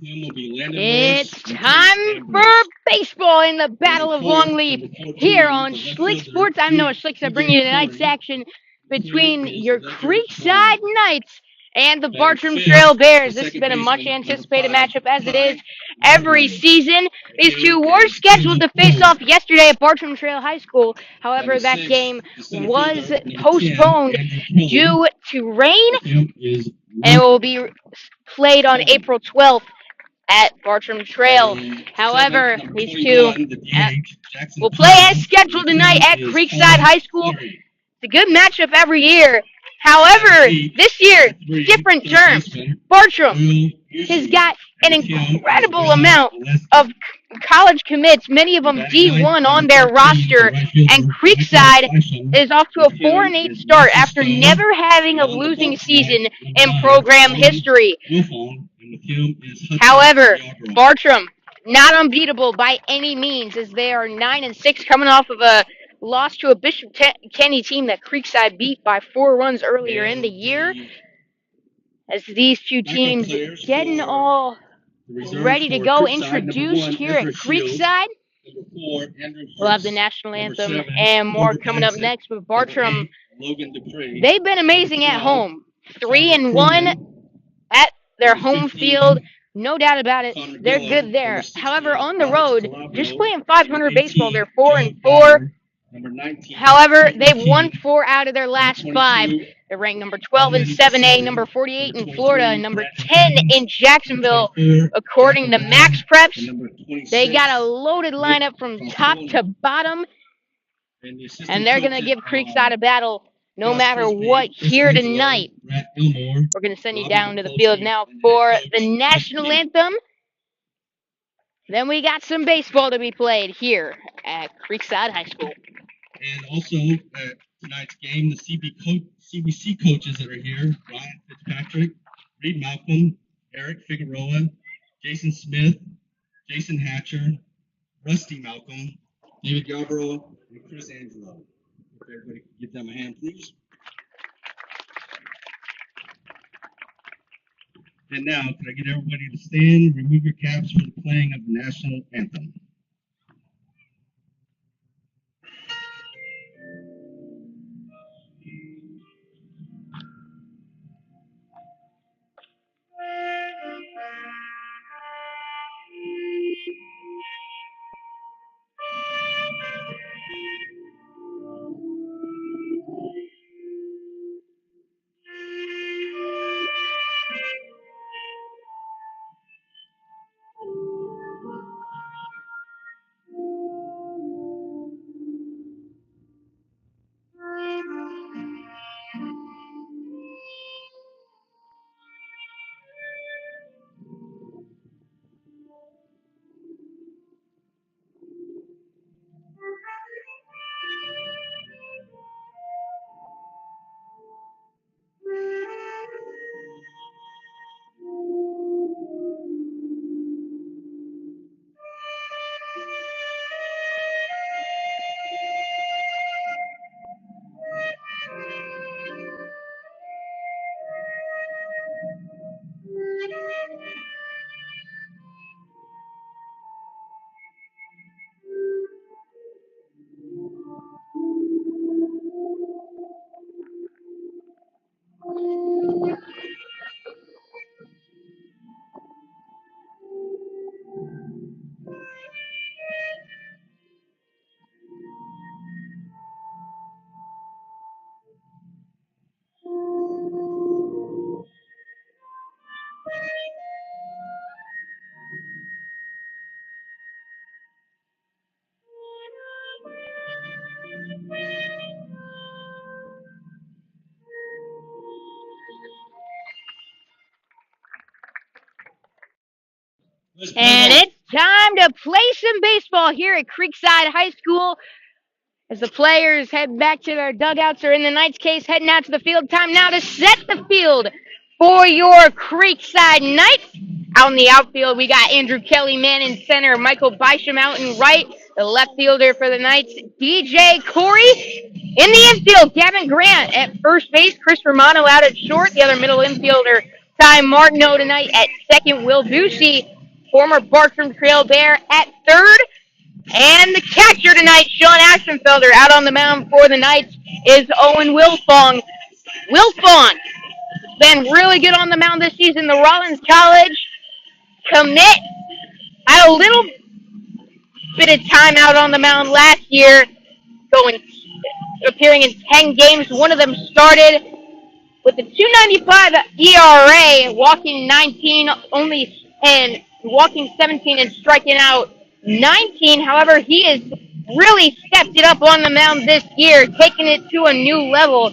It's time for baseball in the Battle of Longleaf here on Slick Sports. I'm Noah Slicks. I bring you tonight's action between your Creekside Knights and the Bartram Trail Bears. This has been a much anticipated matchup as it is every season. These two were scheduled to face off yesterday at Bartram Trail High School. However, that game was postponed due to rain, and it will be played on April 12th at Bartram Trail. However, these two will play as scheduled tonight at Creekside High School. It's a good matchup every year. However, this year, different terms. Bartram has got an incredible amount of college commits, many of them D1 on their roster, and Creekside is off to a 4-8 start after never having a losing season in program history. However, Bartram not unbeatable by any means, as they are 9-6, coming off of a loss to a Bishop Kenny team that Creekside beat by 4 runs earlier in the year. As these two teams getting all ready to go, introduced here at Creekside. We'll have the National Anthem and more coming up next with Bartram. They've been amazing at home. 3-1 at their home field. No doubt about it. They're good there. However, on the road, just playing 500 baseball, they're 4-4. However, they've won 4 out of their last 5. They're ranked number 12 in 7A, number 48 in Florida, and number 10 in Jacksonville, according to Max Preps. They got a loaded lineup from top to bottom, and they're going to give Creekside a battle no matter what here tonight. We're going to send you down to the field now for the National Anthem. Then we got some baseball to be played here at Creekside High School. And also at tonight's game, the CBC coaches that are here: Ryan Fitzpatrick, Reed Malcolm, Eric Figueroa, Jason Smith, Jason Hatcher, Rusty Malcolm, David Yarborough, and Chris Angelo. If everybody could give them a hand, please. And now, can I get everybody to stand, remove your caps for the playing of the National Anthem. And it's time to play some baseball here at Creekside High School. As the players head back to their dugouts, or in the Knights' case, heading out to the field. Time now to set the field for your Creekside Knights. Out in the outfield, we got Andrew Kelly, man in center. Michael Bysham out in right. The left fielder for the Knights, DJ Corey. In the infield, Gavin Grant at first base. Chris Romano out at short. The other middle infielder, Ty Martineau tonight at second. Will Busey former Bartram Trail Bear at third. And the catcher tonight, Sean Ashenfelder, out on the mound for the Knights, is Owen Wilfong. Wilfong has been really good on the mound this season. The Rollins College commit had a little bit of time out on the mound last year, appearing in 10 games. One of them started with a 2.95 ERA, walking 19 only and walking 17 and striking out 19. However, he has really stepped it up on the mound this year, taking it to a new level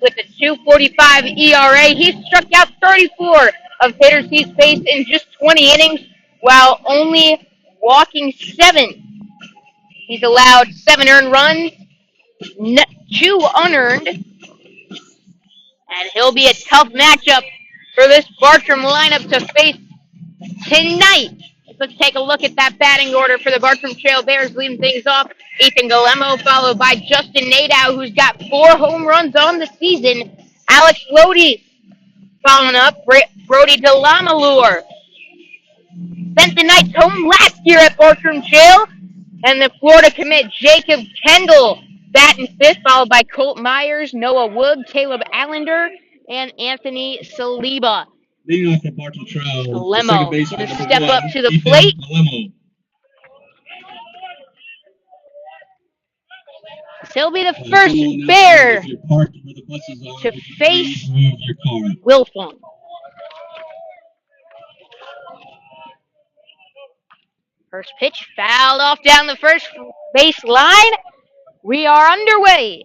with a 2.45 ERA. He struck out 34 of hitters he's faced in just 20 innings, while only walking 7. He's allowed 7 earned runs, 2 unearned, and he'll be a tough matchup for this Bartram lineup to face tonight. Let's take a look at that batting order for the Bartram Trail Bears, leading things off. Ethan Galemo, followed by Justin Nadal, who's got 4 home runs on the season. Alex Lodi following up. Brody Delamalure sent the Knights home last year at Bartram Trail. And the Florida commit, Jacob Kendall, batting 5th, followed by Colt Myers, Noah Wood, Caleb Allender, and Anthony Saliba. Leading off for Bartram Trail, Galemo going to step up to the plate. He'll be the first Bear to face Wilfong. First pitch fouled off down the first base line. We are underway.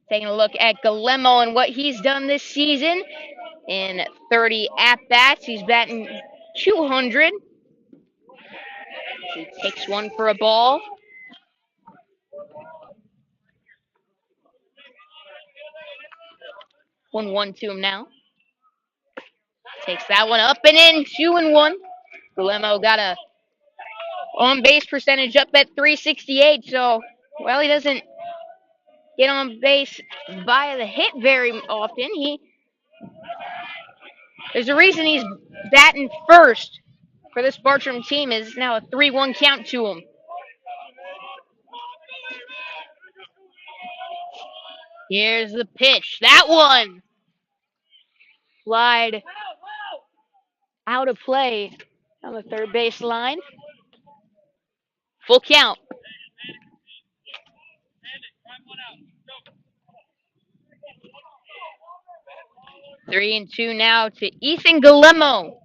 Taking a look at Galemo and what he's done this season. In 30 at-bats, he's batting 200. He takes one for a ball. One to him now. Takes that one up and in, 2-1. Galemo got a on-base percentage up at 368, so, well, he doesn't get on base via the hit very often. There's a reason he's batting first for this Bartram team. Is now a 3-1 count to him. Here's the pitch. That one slide out of play on the third base line. Full count. Three and two now to Ethan Galemo.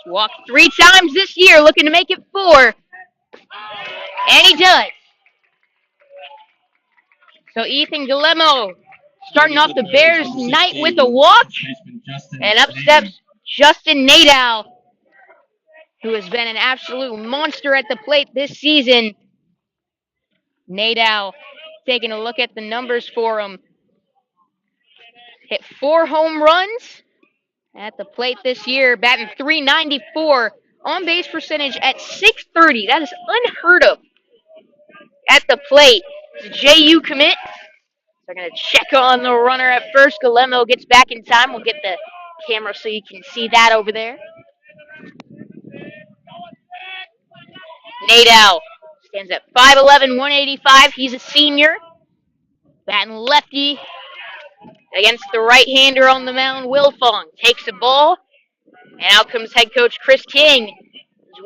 He's walked 3 times this year, looking to make it 4. And he does. So Ethan Galemo starting off the Bears night with a walk. And up steps Justin Nadal, who has been an absolute monster at the plate this season. Nadal taking a look at the numbers for him. Hit 4 home runs at the plate this year, batting .394, on base percentage at .630. That is unheard of at the plate. It's a JU commit. They're going to check on the runner at first. Galemo gets back in time. We'll get the camera so you can see that over there. Nadal stands at 5'11", 185. He's a senior. Batting lefty against the right-hander on the mound. Wilfong takes a ball, and out comes head coach Chris King.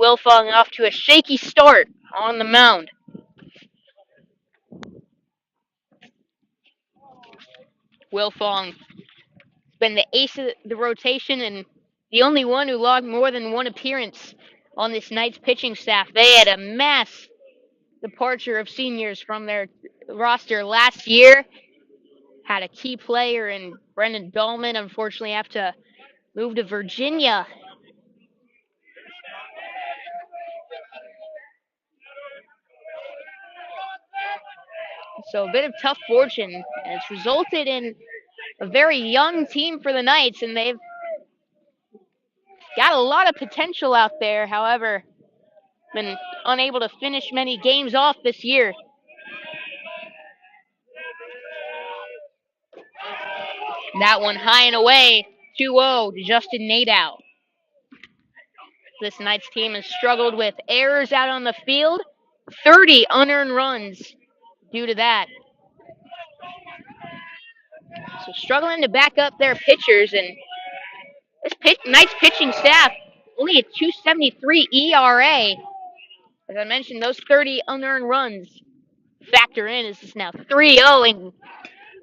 Wilfong off to a shaky start on the mound. Wilfong has been the ace of the rotation and the only one who logged more than 1 appearance on this Knights pitching staff. They had a mass departure of seniors from their roster last year. Had a key player in Brendan Dahlman, unfortunately have to move to Virginia. So a bit of tough fortune, and it's resulted in a very young team for the Knights, and they've got a lot of potential out there. However, been unable to finish many games off this year. That one high and away. 2-0 to Justin Nadal. This Knights team has struggled with errors out on the field, 30 unearned runs due to that. So struggling to back up their pitchers, and this Knights pitching staff only a 2.73 ERA. As I mentioned, those 30 unearned runs factor in. This is now 3-0, and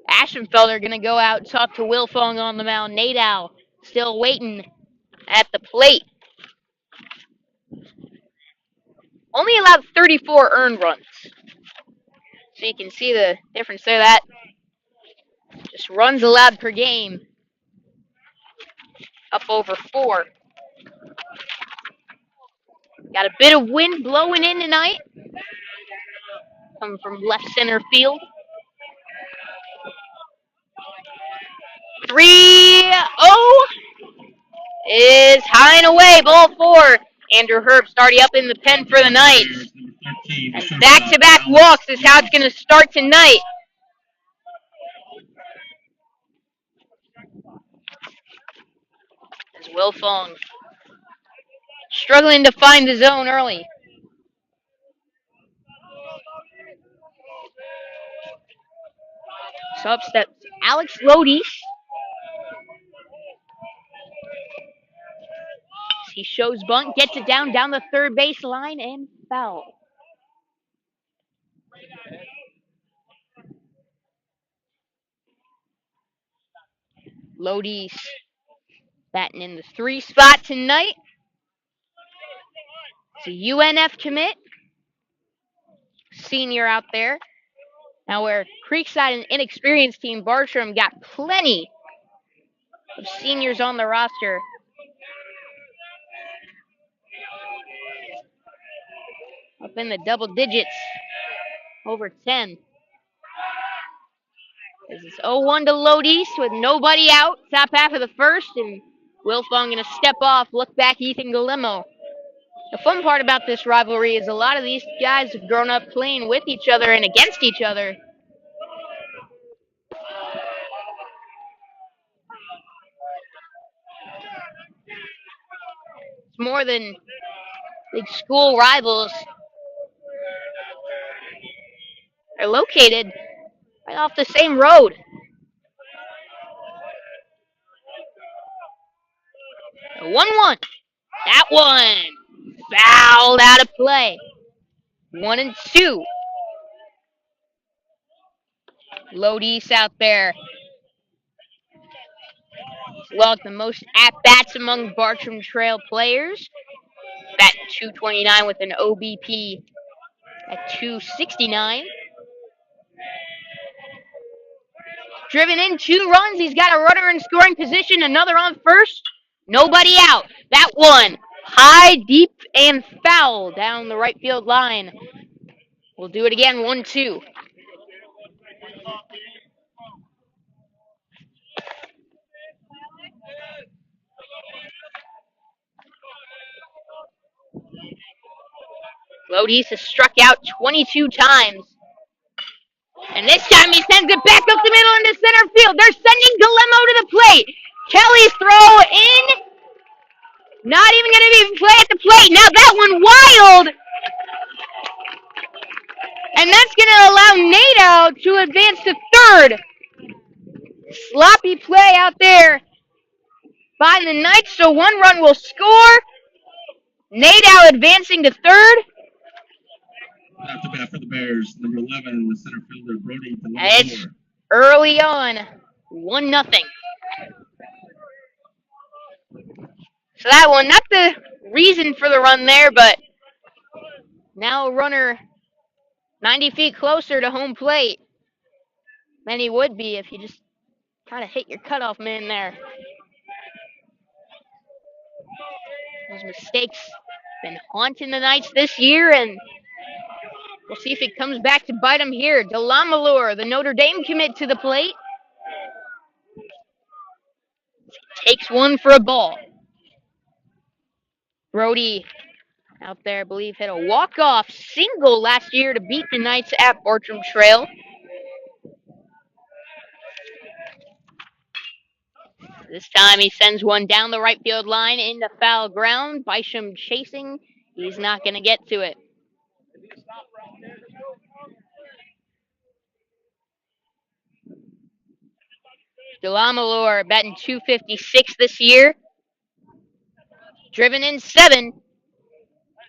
Ashenfelder going to go out and talk to Wilfong on the mound. Nadal still waiting at the plate. Only allowed 34 earned runs. So you can see the difference there. That just runs allowed per game up over 4. Got a bit of wind blowing in tonight. Coming from left center field. 3-0 is high and away. Ball 4. Andrew Herbst already up in the pen for the Knights. And back-to-back walks is how it's going to start tonight. As Wilfong struggling to find the zone early. So up steps Alex Lodi. He shows bunt, gets it down the third base line, and foul. Lodi's batting in the 3 spot tonight. It's a UNF commit. Senior out there. Now where Creekside, an inexperienced team, Bartram got plenty of seniors on the roster. Up in the double digits. Over 10. This is 0-1 to Lodi's with nobody out. Top half of the first, and Wilfong going to step off. Look back, Ethan Galimo. The fun part about this rivalry is a lot of these guys have grown up playing with each other and against each other. It's more than big school rivals. They're located right off the same road. A 1-1. That one fouled out of play. 1-2. Lodi's out there. Logged the most at-bats among Bartram Trail players. Batting .229 with an OBP at .269. Driven in 2 runs. He's got a runner in scoring position. Another on first. Nobody out. That one high, deep, and foul down the right field line. We'll do it again. 1-2. Lodi's has struck out 22 times. And this time he sends it back up the middle into center field. They're sending Galemo to the plate. Kelly's throw in. Not even going to even play at the plate. Now that one wild. And that's going to allow Nadal to advance to third. Sloppy play out there by the Knights, so 1 run will score. Nadal advancing to third. After bat for the Bears, number 11, the center fielder, Brody. It's early on, 1-0. So that one, not the reason for the run there, but now a runner 90 feet closer to home plate than he would be if you just kind of hit your cutoff man there. Those mistakes been haunting the Knights this year, and we'll see if it comes back to bite them here. Delamalure, the Notre Dame commit, to the plate. Takes one for a ball. Brody out there, I believe, hit a walk-off single last year to beat the Knights at Bartram Trail. This time he sends one down the right field line into foul ground. Bisham chasing. He's not going to get to it. Delamalure batting .256 this year. Driven in 7.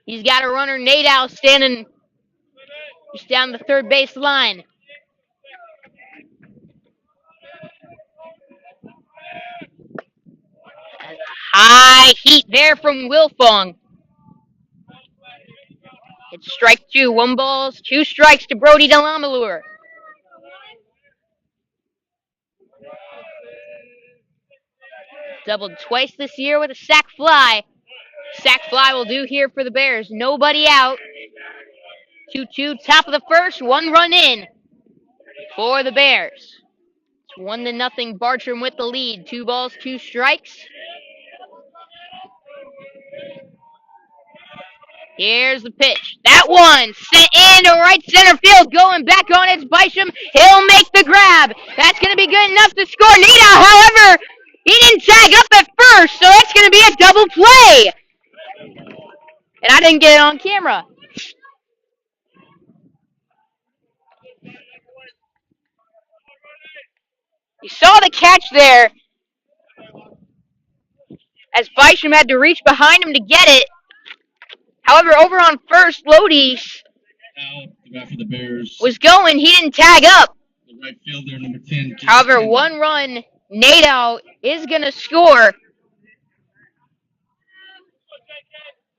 He's got a runner, Nadal, standing just down the third base line. High heat there from Wilfong. It's strike 2. 1 ball, 2 strikes to Brody Delamalure. Doubled twice this year with a sac fly. Sac fly will do here for the Bears. Nobody out. 2-2, top of the first. 1 run in for the Bears. It's 1-0. Bartram with the lead. 2 balls, 2 strikes. Here's the pitch. That one sent into right center field. Going back on its Bisham. He'll make the grab. That's going to be good enough to score. Nadal, however, he didn't tag up at first, so that's going to be a double play. And I didn't get it on camera. You saw the catch there as Bisham had to reach behind him to get it. However, over on first, Lodi The guy for the Bears. was going. He didn't tag up. The right fielder, number 10. However, Kendall. 1 run, Nadal is going to score.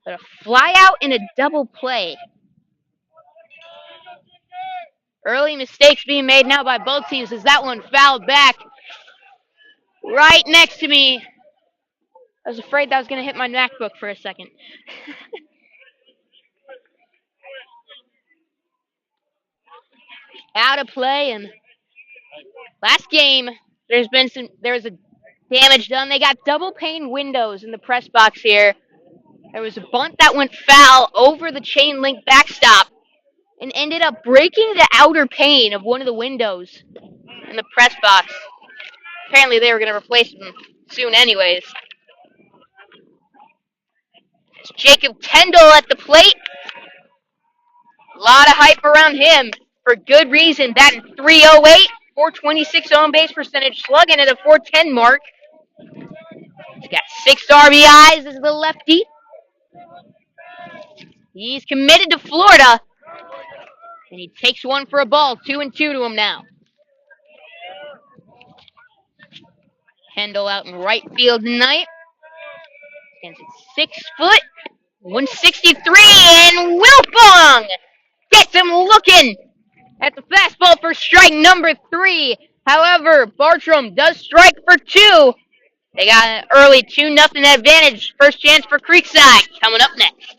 But a fly out and a double play. Early mistakes being made now by both teams as that one fouled back right next to me. I was afraid that was going to hit my MacBook for a second. Out of play, and last game there was a damage done. They got double pane windows in the press box here. There was a bunt that went foul over the chain link backstop and ended up breaking the outer pane of one of the windows in the press box. Apparently they were going to replace them soon anyways. It's Jacob Kendall at the plate. A lot of hype around him for good reason. Batting .308, 426 on base percentage, slugging at a .410 mark. He's got 6 RBIs as the lefty. He's committed to Florida. And he takes one for a ball. 2-2 to him now. Kendall out in right field tonight. Stands at 6 foot, 163, and Wilfong gets him looking at the fastball for strike number 3. However, Bartram does strike for 2. They got an early 2-0 advantage. First chance for Creekside coming up next.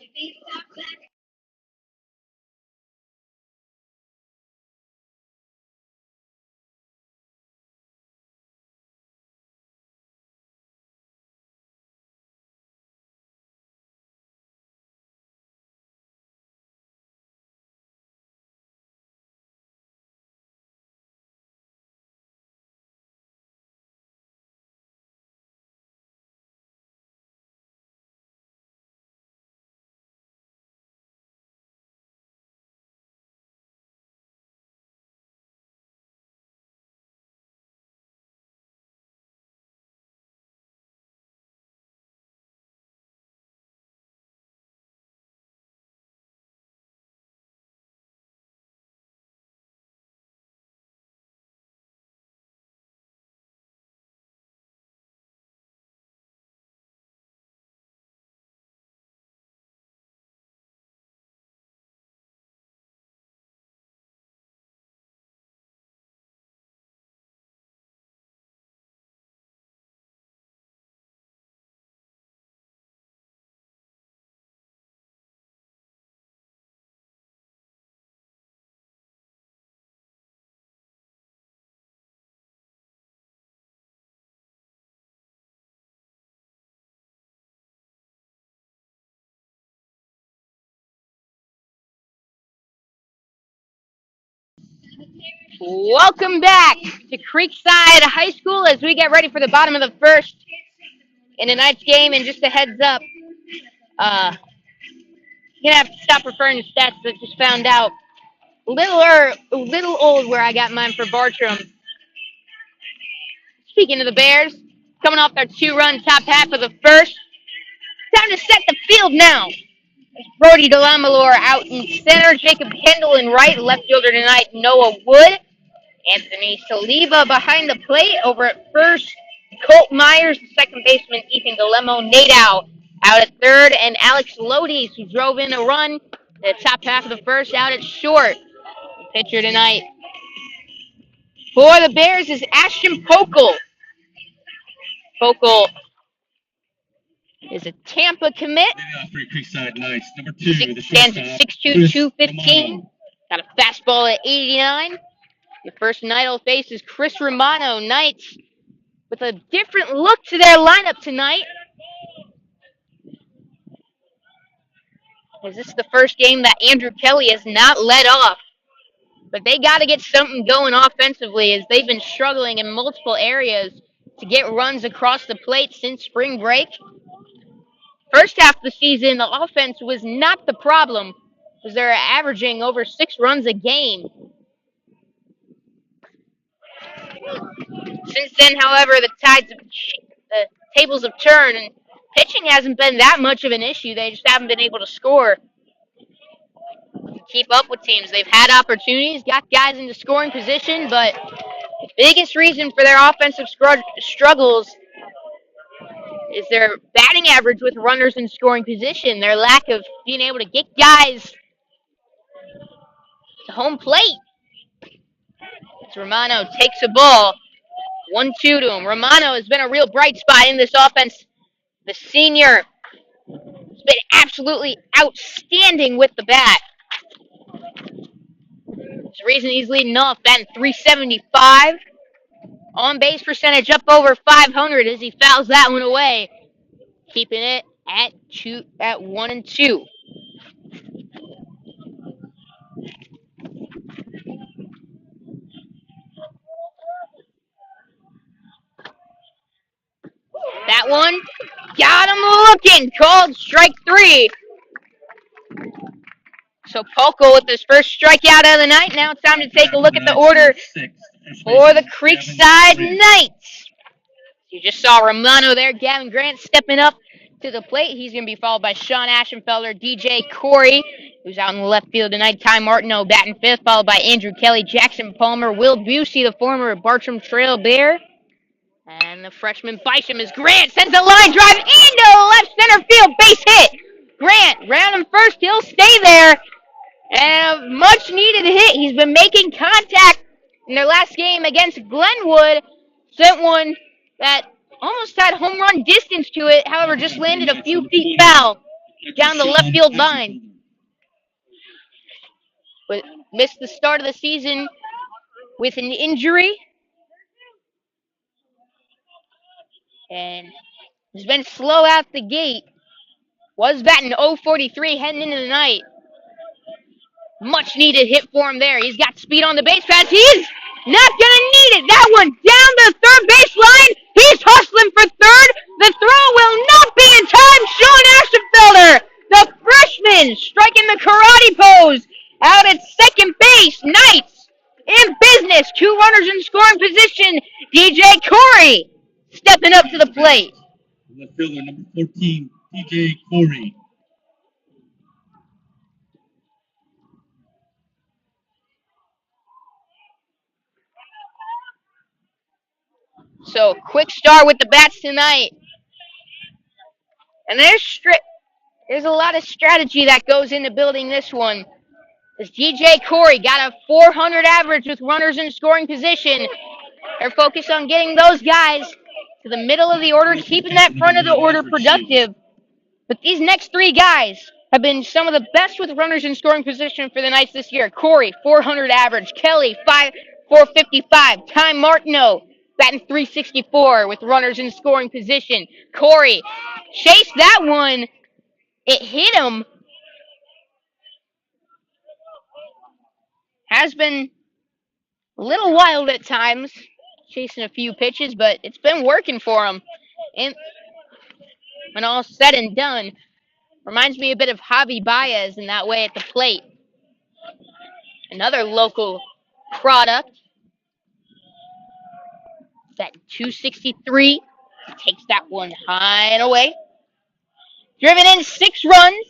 Welcome back to Creekside High School as we get ready for the bottom of the first in tonight's game. And just a heads up, you're gonna have to stop referring to stats that just found out. Little old where I got mine for Bartram. Speaking of the Bears, coming off their 2-run top half of the first, time to set the field now. Brody Delamalore out in center, Jacob Kendall in right, left fielder tonight Noah Wood. Anthony Saliba behind the plate over at first. Colt Myers, the second baseman, Ethan Guillermo. Nadal out at third, and Alex Lodies, who drove in a run the top half of the first, out at short. The pitcher tonight for the Bears is Ashton Pokel. Pokel is a Tampa commit. Creekside Knights, number 2, Stands at 6'2", 215. Got a fastball at 89. The first Night face is Chris Romano. Knights with a different look to their lineup tonight. As this is the first game that Andrew Kelly has not led off. But they got to get something going offensively as they've been struggling in multiple areas to get runs across the plate since spring break. First half of the season, the offense was not the problem, as they're averaging over 6 runs a game. Since then, however, the tables have turned, and pitching hasn't been that much of an issue. They just haven't been able to score to keep up with teams. They've had opportunities, got guys into scoring position, but the biggest reason for their offensive struggles is their batting average with runners in scoring position, their lack of being able to get guys to home plate. As Romano takes a ball, 1-2 to him. Romano has been a real bright spot in this offense. The senior has been absolutely outstanding with the bat. It's the reason he's leading off, batting .375. On base percentage up over 500 as he fouls that one away, keeping it at 1-2. That one got him looking, called strike 3. So Pokel with his first strikeout of the night. Now it's time to take a look at the order for the Creekside Knights. You just saw Romano there. Gavin Grant stepping up to the plate. He's going to be followed by Sean Ashenfelder, DJ Corey, who's out in the left field tonight. Ty Martineau batting 5th, followed by Andrew Kelly, Jackson Palmer, Will Busey, the former Bartram Trail Bear. And the freshman Bisham is Grant. Sends a line drive into left center field. Base hit. Grant, round him first. He'll stay there. And a much needed hit. He's been making contact in their last game against Glenwood. Sent one that almost had home run distance to it. However, just landed a few feet foul down the left field line. But missed the start of the season with an injury. And has been slow out the gate. Was batting .043 heading into the night. Much needed hit for him there. He's got speed on the base pass. He's not going to need it. That one down the third base line. He's hustling for third. The throw will not be in time. Sean Ashenfelder, the freshman, striking the karate pose out at second base. Knights in business. 2 runners in scoring position. DJ Corey stepping up to the plate. Left fielder number 14, DJ Corey. So, quick start with the bats tonight. And there's a lot of strategy that goes into building this one. As DJ Corey got a .400 average with runners in scoring position. They're focused on getting those guys to the middle of the order, keeping that front of the order productive. But these next 3 guys have been some of the best with runners in scoring position for the Knights this year. Corey, .400 average. Kelly, .455. Ty Martineau, batting .364 with runners in scoring position. Corey chased that one. It hit him. Has been A little wild at times, chasing a few pitches, but it's been working for him. And when all's said and done, reminds me a bit of Javi Baez in that way at the plate. Another local product. That 263 takes that one high and away. Driven in 6 runs.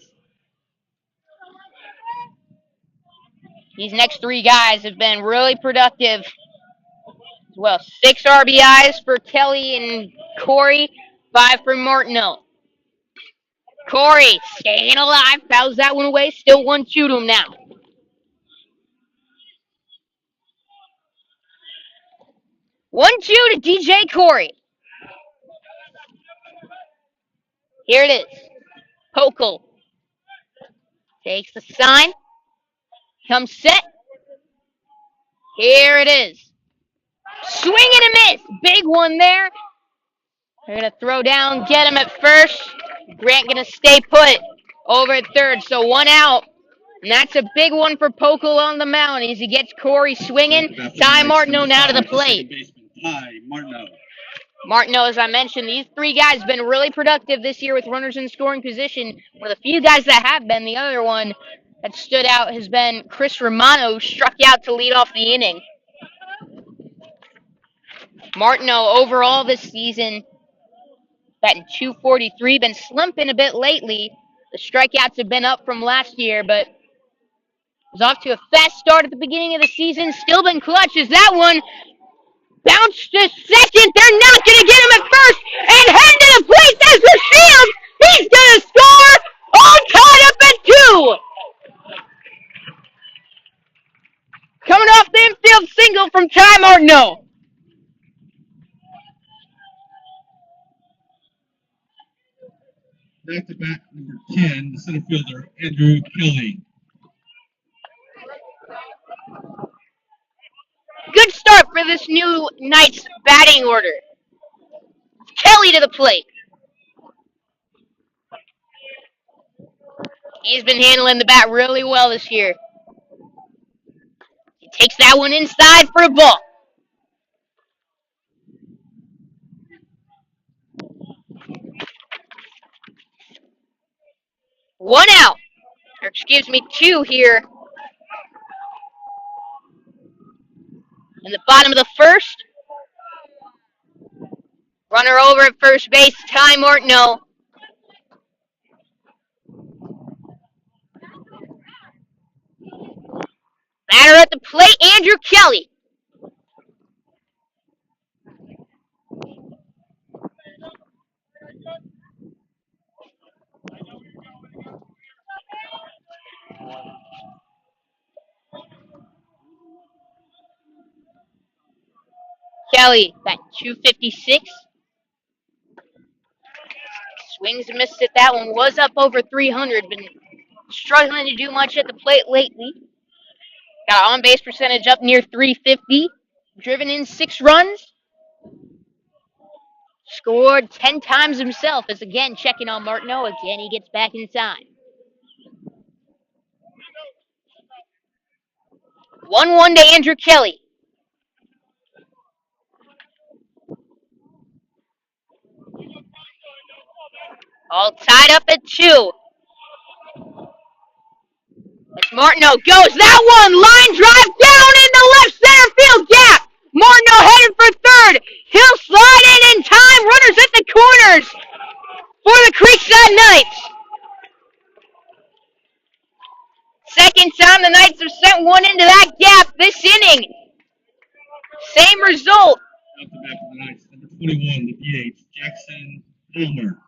These next 3 guys have been really productive as well. 6 RBIs for Kelly and Corey, 5 for Martineau. Corey staying alive, fouls that one away. Still 1-2 to him now. 1-2 to DJ Corey. Here it is. Pokel takes the sign. Comes set. Here it is. Swing and a miss. Big one there. They're going to throw down, get him at first. Grant going to stay put over at third. So 1 out. And that's a big one for Pokel on the mound as he gets Corey swinging. Ty Martineau now to the plate. Ty Martineau. Martineau, as I mentioned, these 3 guys have been really productive this year with runners in scoring position. One of the few guys that have been. The other one that stood out has been Chris Romano, who struck out to lead off the inning. Martineau overall this season, batting .243, been slumping a bit lately. The strikeouts have been up from last year, but was off to a fast start at the beginning of the season. Still been clutch as that one bounced to second. They're not going to get him at first. And head to the plate. There's the Shield. He's going to score. All tied up at 2. Coming off the infield single from Ty Martineau. Back to bat number 10, the center fielder, Andrew Kelly. Good start for this new Knights batting order. Kelly to the plate. He's been handling the bat really well this year. He takes that one inside for a ball. One out. Or excuse me, 2 here. In the bottom of the first. Runner over at first base, Ty Martineau. Batter at the plate, Andrew Kelly. Kelly, that 256. Swings and misses at that one. Was up over 300. Been struggling to do much at the plate lately. Got on-base percentage up near 350. Driven in 6 runs. Scored 10 times himself. As again checking on Martineau. Again, he gets back inside. 1-1 to Andrew Kelly. All tied up at 2. As Martineau goes, that one line drive down in the left center field gap. Martineau headed for third. He'll slide in time. Runners at the corners for the Creekside Knights. Second time the Knights have sent one into that gap this inning. Same result. Off the back of the Knights, number 21, the DH, Jackson Palmer.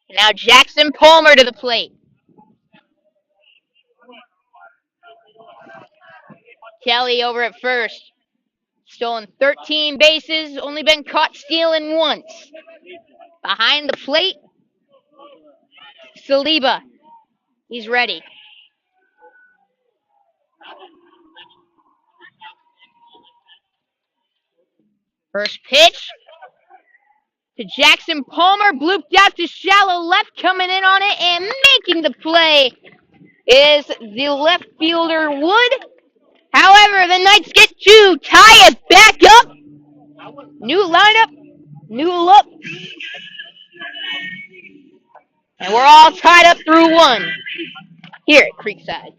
Now Jackson Palmer to the plate. Kelly over at first. Stolen 13 bases, only been caught stealing once. Behind the plate, Saliba. He's ready. First pitch to Jackson Palmer, blooped out to shallow left, coming in on it and making the play is the left fielder Wood. However, the Knights get to tie it back up. New lineup, new look, and we're all tied up through one here at Creekside.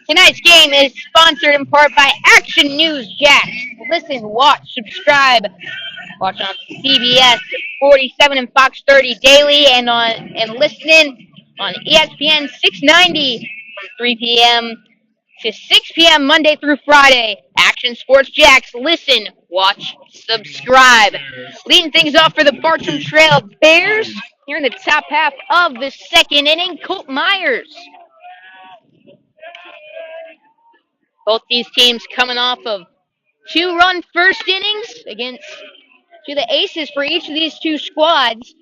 Tonight's game is sponsored in part by Action News Jax. Listen, watch, subscribe. Watch on CBS 47 and Fox 30 daily, and listening on ESPN 690 from 3 p.m. to 6 p.m. Monday through Friday. Action Sports Jax. Listen, watch, subscribe. Leading things off for the Bartram Trail Bears here in the top half of the second inning. Colt Myers. Both these teams coming off of 2-run first innings against the aces for each of these two squads.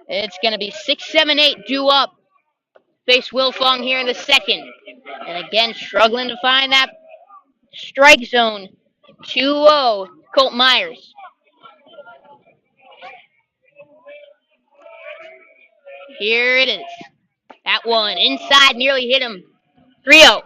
It's going to be 6, 7, 8 due up. Face Wilfong here in the second. And again, struggling to find that strike zone. 2-0, Colt Myers. Here it is. That one inside nearly hit him. 3-0.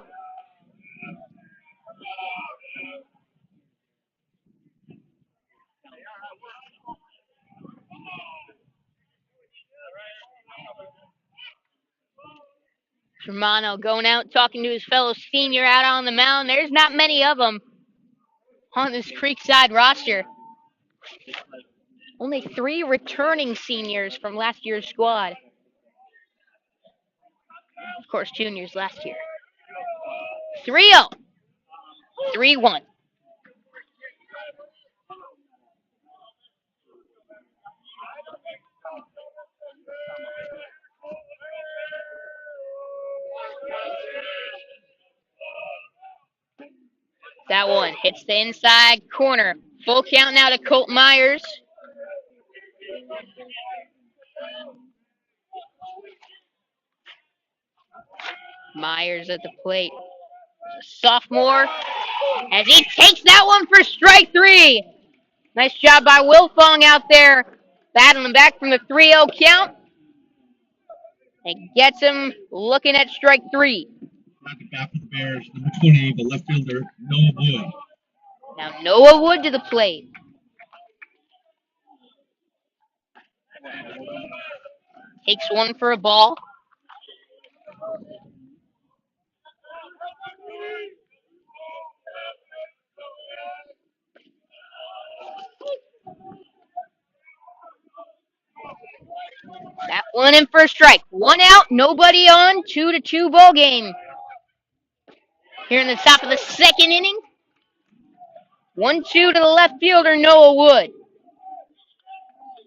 Germano going out talking to his fellow senior out on the mound. There's not many of them on this Creekside roster. Only 3 returning seniors from last year's squad. Of course, juniors last year. 3-0. 3-1. That one hits the inside corner. Full count now to Colt Myers. Myers at the plate. Sophomore as he takes that one for strike 3. Nice job by Wilfong out there, battling back from the 3-0 count. And gets him looking at strike 3. At the back of the Bears, number 20, the left fielder, Noah Wood. Now Noah Wood to the plate. Takes one for a ball. That one in for a strike. 1 out, nobody on. 2-2 ball game. Here in the top of the second inning. 1-2 to the left fielder, Noah Wood.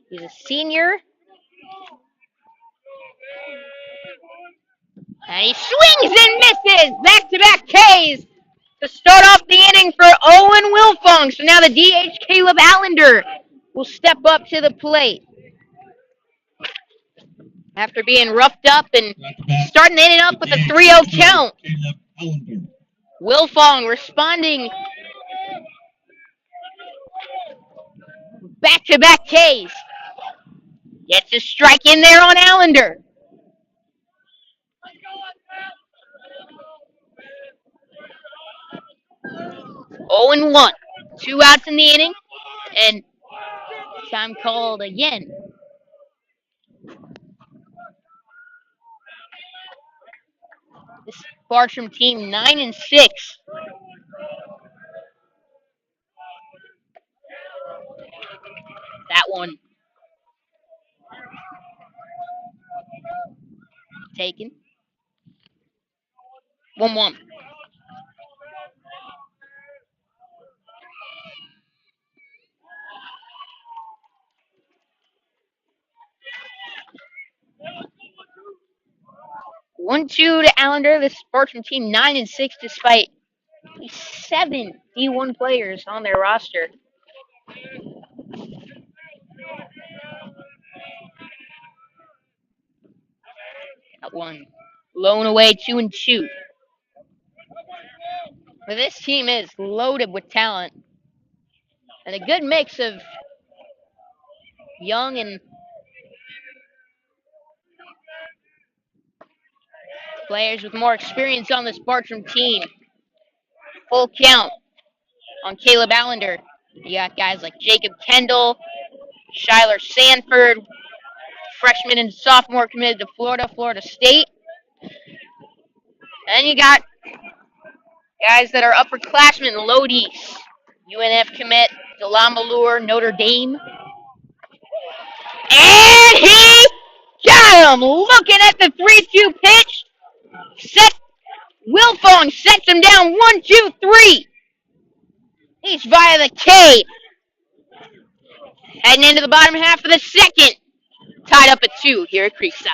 He's a senior. And he swings and misses. Back-to-back Ks to start off the inning for Owen Wilfong. So now the DH, Caleb Allender, will step up to the plate. After being roughed up and starting the inning up with a 3-0 count. Wilfong responding. Back-to-back Ks. Gets a strike in there on Allender. Oh and 1. 2 outs in the inning. And time called again. This Bartram team 9 and 6. taken. 1-1. One-two to Allender. This Bartram team 9-6 despite 7 D1 players on their roster. That one blown away 2-2. But this team is loaded with talent and a good mix of young and players with more experience on this Bartram team. Full count on Caleb Allender. You got guys like Jacob Kendall, Shyler Sanford, freshman and sophomore committed to Florida State. And you got guys that are upperclassmen, Lodi's, UNF commit, Delamalure, Notre Dame. And he got him! Looking at the 3-2 pitch. Wilfong sets him down 1-2-3. He's via the K. Heading into the bottom half of the second. Tied up at 2 here at Creekside.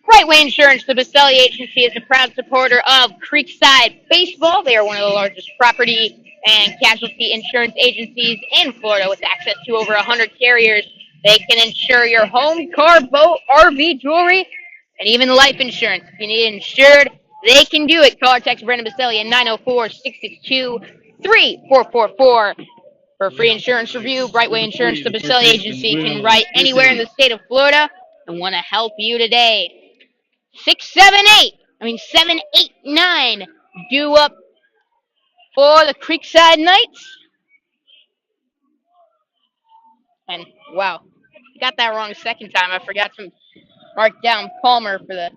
Brightway Insurance, the Baselli Agency, is a proud supporter of Creekside Baseball. They are one of the largest property and casualty insurance agencies in Florida with access to over 100 carriers. They can insure your home, car, boat, RV, jewelry, and even life insurance. If you need it insured, they can do it. Call or text Brandon Baselli at 904-662-3444. For a free insurance review, Brightway Insurance, the Baselli Agency, can write anywhere in the state of Florida and want to help you today. 7, 8, 9 due up for the Creekside Knights. And wow, got that wrong second time. I forgot to mark down Palmer for the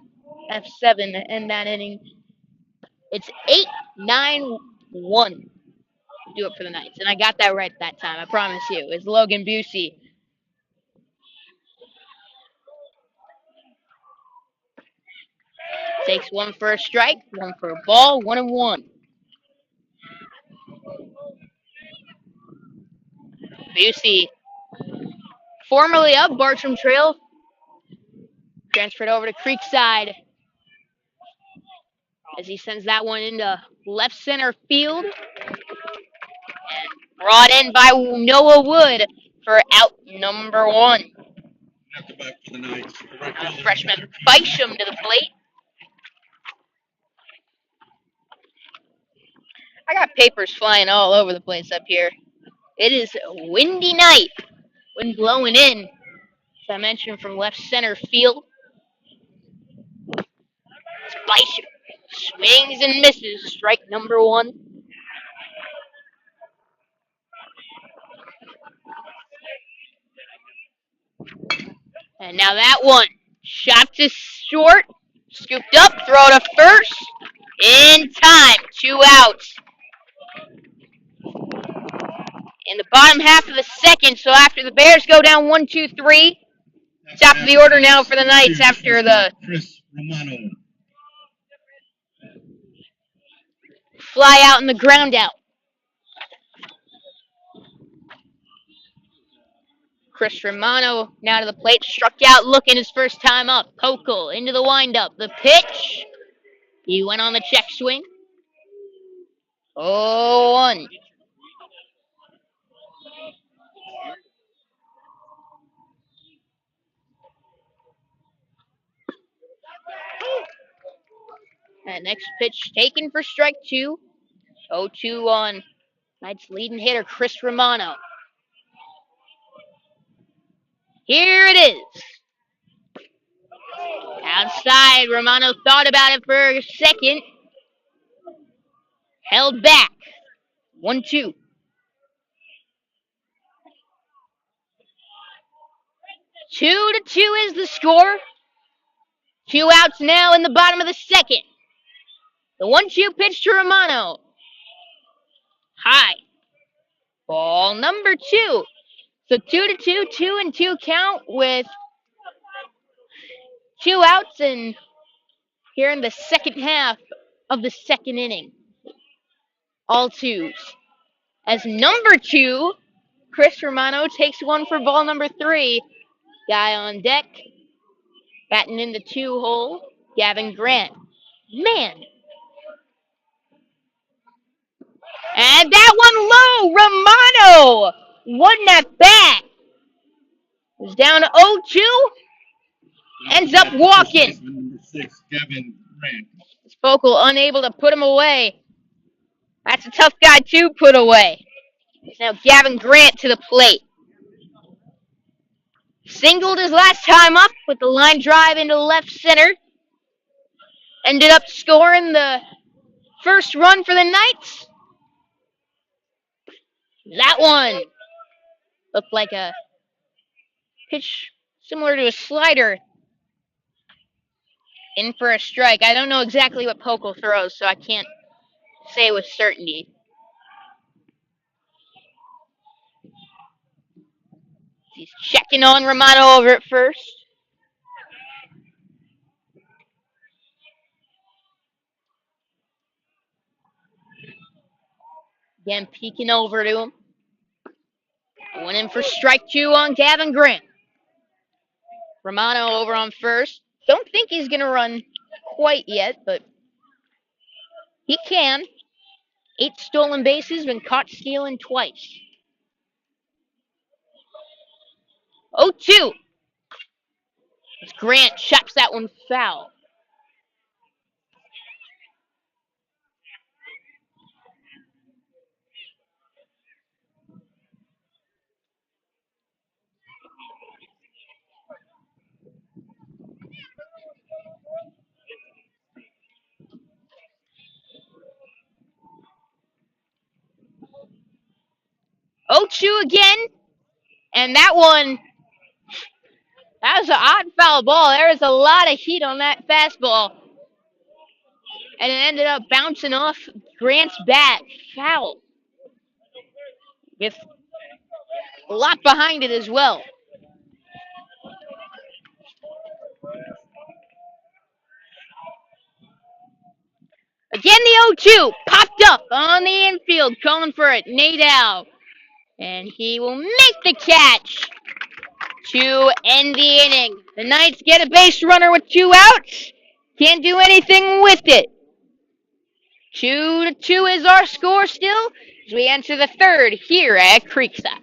F7 in that inning. It's 8-9-1 do up for the Knights. And I got that right that time, I promise you. It's Logan Busey. Takes one for a strike, one for a ball, 1-1. Busey, formerly of Bartram Trail, transferred over to Creekside as he sends that one into left center field. And brought in by Noah Wood for out number 1. Freshman Bisham to the plate. I got papers flying all over the place up here. It is a windy night. Wind blowing in, as I mentioned, from left center field. It's Bisham. Swings and misses. Strike number 1. And now that one. Shot to short. Scooped up. Throw to first. In time. 2 outs. In the bottom half of the second, so after the Bears go down 1-2-3, top of the order now for the Knights after the fly out in the ground out. Chris Romano now to the plate, struck out looking his first time up. Pokel into the windup. The pitch. He went on the check swing. 0-1. And next pitch taken for strike two. 0-2 on Knight's leading hitter, Chris Romano. Here it is. Outside, Romano thought about it for a second. Held back. 1-2. 2-2 is the score. 2 outs now in the bottom of the second. The 1-2 pitch to Romano. High. Ball number 2. So 2-2, 2-2 count with 2 outs and here in the second half of the second inning. All twos. As number 2, Chris Romano takes one for ball number 3. Guy on deck. Batting in the 2 hole. Gavin Grant. Man. And that one low. Romano. One at bat. Is down to 0-2. Ends up walking. Number 6, Gavin Grant. Spokel unable to put him away. That's a tough guy to put away. It's now Gavin Grant to the plate. Singled his last time up with the line drive into left center. Ended up scoring the first run for the Knights. That one looked like a pitch similar to a slider. In for a strike. I don't know exactly what Pokel throws, so I can't say with certainty. He's checking on Romano over at first. Again, peeking over to him. Went in for strike 2 on Gavin Grant. Romano over on first. Don't think he's going to run quite yet, but he can. 8 stolen bases, been caught stealing twice. 0-2. As Grant chops that one foul. Oh, 2 again. And that one, that was an odd foul ball. There was a lot of heat on that fastball. And it ended up bouncing off Grant's bat. Foul. With a lot behind it as well. Again, the 0-2 popped up on the infield, calling for it. Nadal. And he will make the catch to end the inning. The Knights get a base runner with 2 outs. Can't do anything with it. 2-2 is our score still as we enter the third here at Creekside.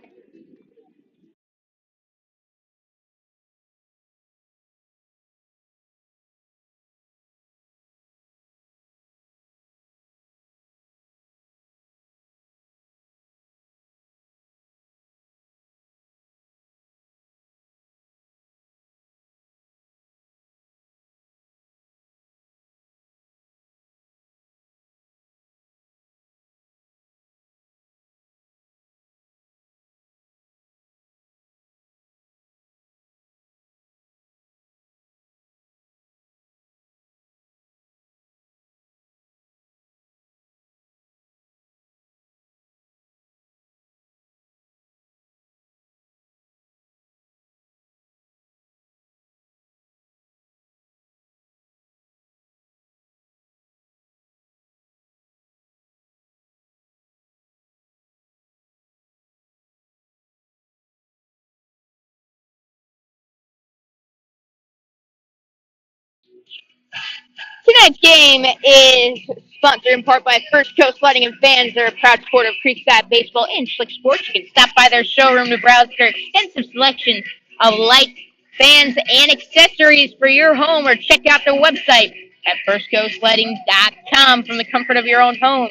Tonight's game is sponsored in part by First Coast Sledding and Fans. They're a proud supporter of Creekside Baseball and Slick Sports. You can stop by their showroom to browse their extensive selection of lights, fans, and accessories for your home, or check out their website at firstcoastsledding.com from the comfort of your own home.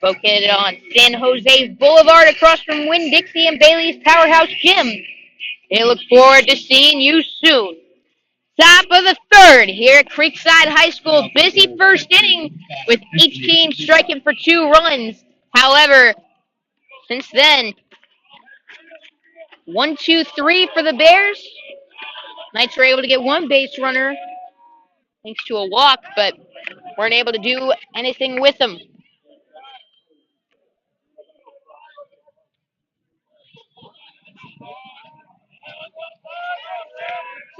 Located on San Jose Boulevard across from Winn-Dixie and Bailey's Powerhouse Gym. They look forward to seeing you soon. Top of the third here at Creekside High School. Busy first inning with each team striking for 2 runs. However, since then, 1, 2, 3 for the Bears. Knights were able to get 1 base runner thanks to a walk, but weren't able to do anything with them.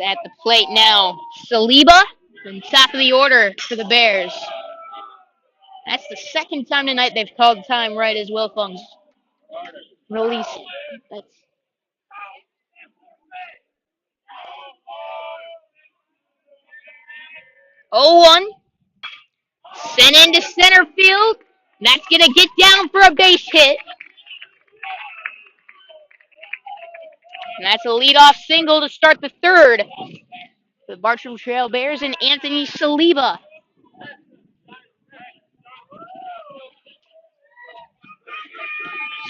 At the plate now, Saliba, on top of the order for the Bears. That's the second time tonight they've called time right as Wilfong's release. That's 0-1. Sent into center field. That's going to get down for a base hit. And that's a leadoff single to start the third. The Bartram Trail Bears and Anthony Saliba.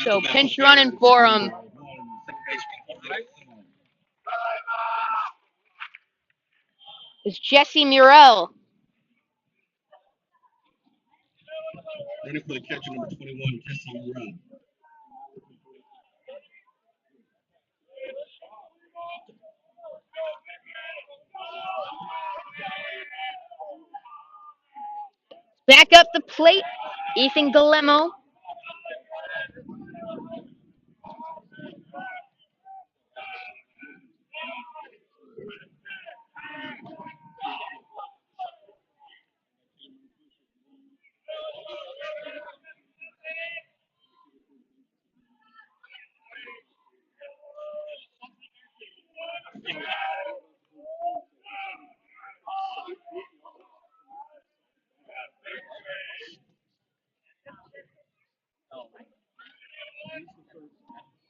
So pinch running for him. It's Jesse Murrell. Running for the catcher, number 21, Jesse Murrell. Back up the plate, Ethan Guillermo.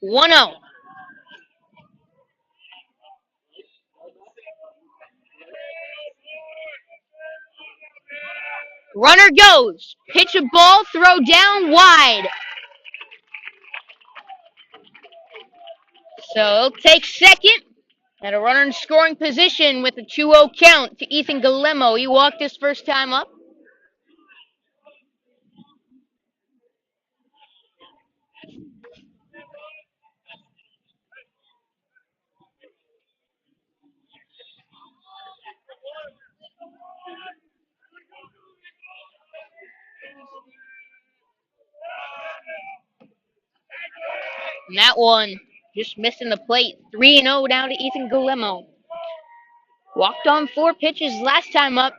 One out. Runner goes. Pitch a ball, throw down wide. So he'll take second. And a runner in scoring position with a 2-0 count to Ethan Guillermo. He walked his first time up. And that one just missing the plate. 3-0 down to Ethan Guillermo. Walked on 4 pitches last time up.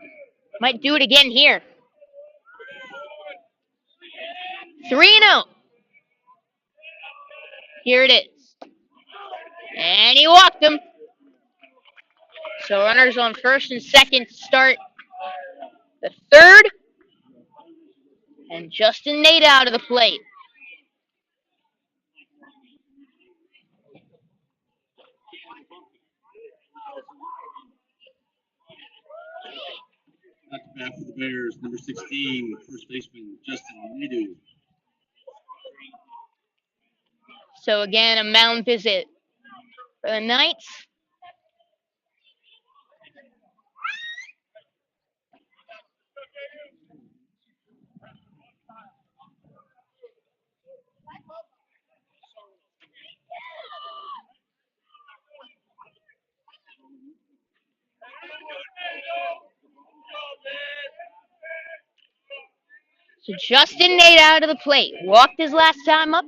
Might do it again here. 3-0. Here it is. And he walked him. So runners on first and second to start the third. And Justin Nate out of the plate. At the bat for the Bears, number 16, first baseman Justin Nadu. So again, a mound visit for the Knights. So Justin Nate out of the plate. Walked his last time up.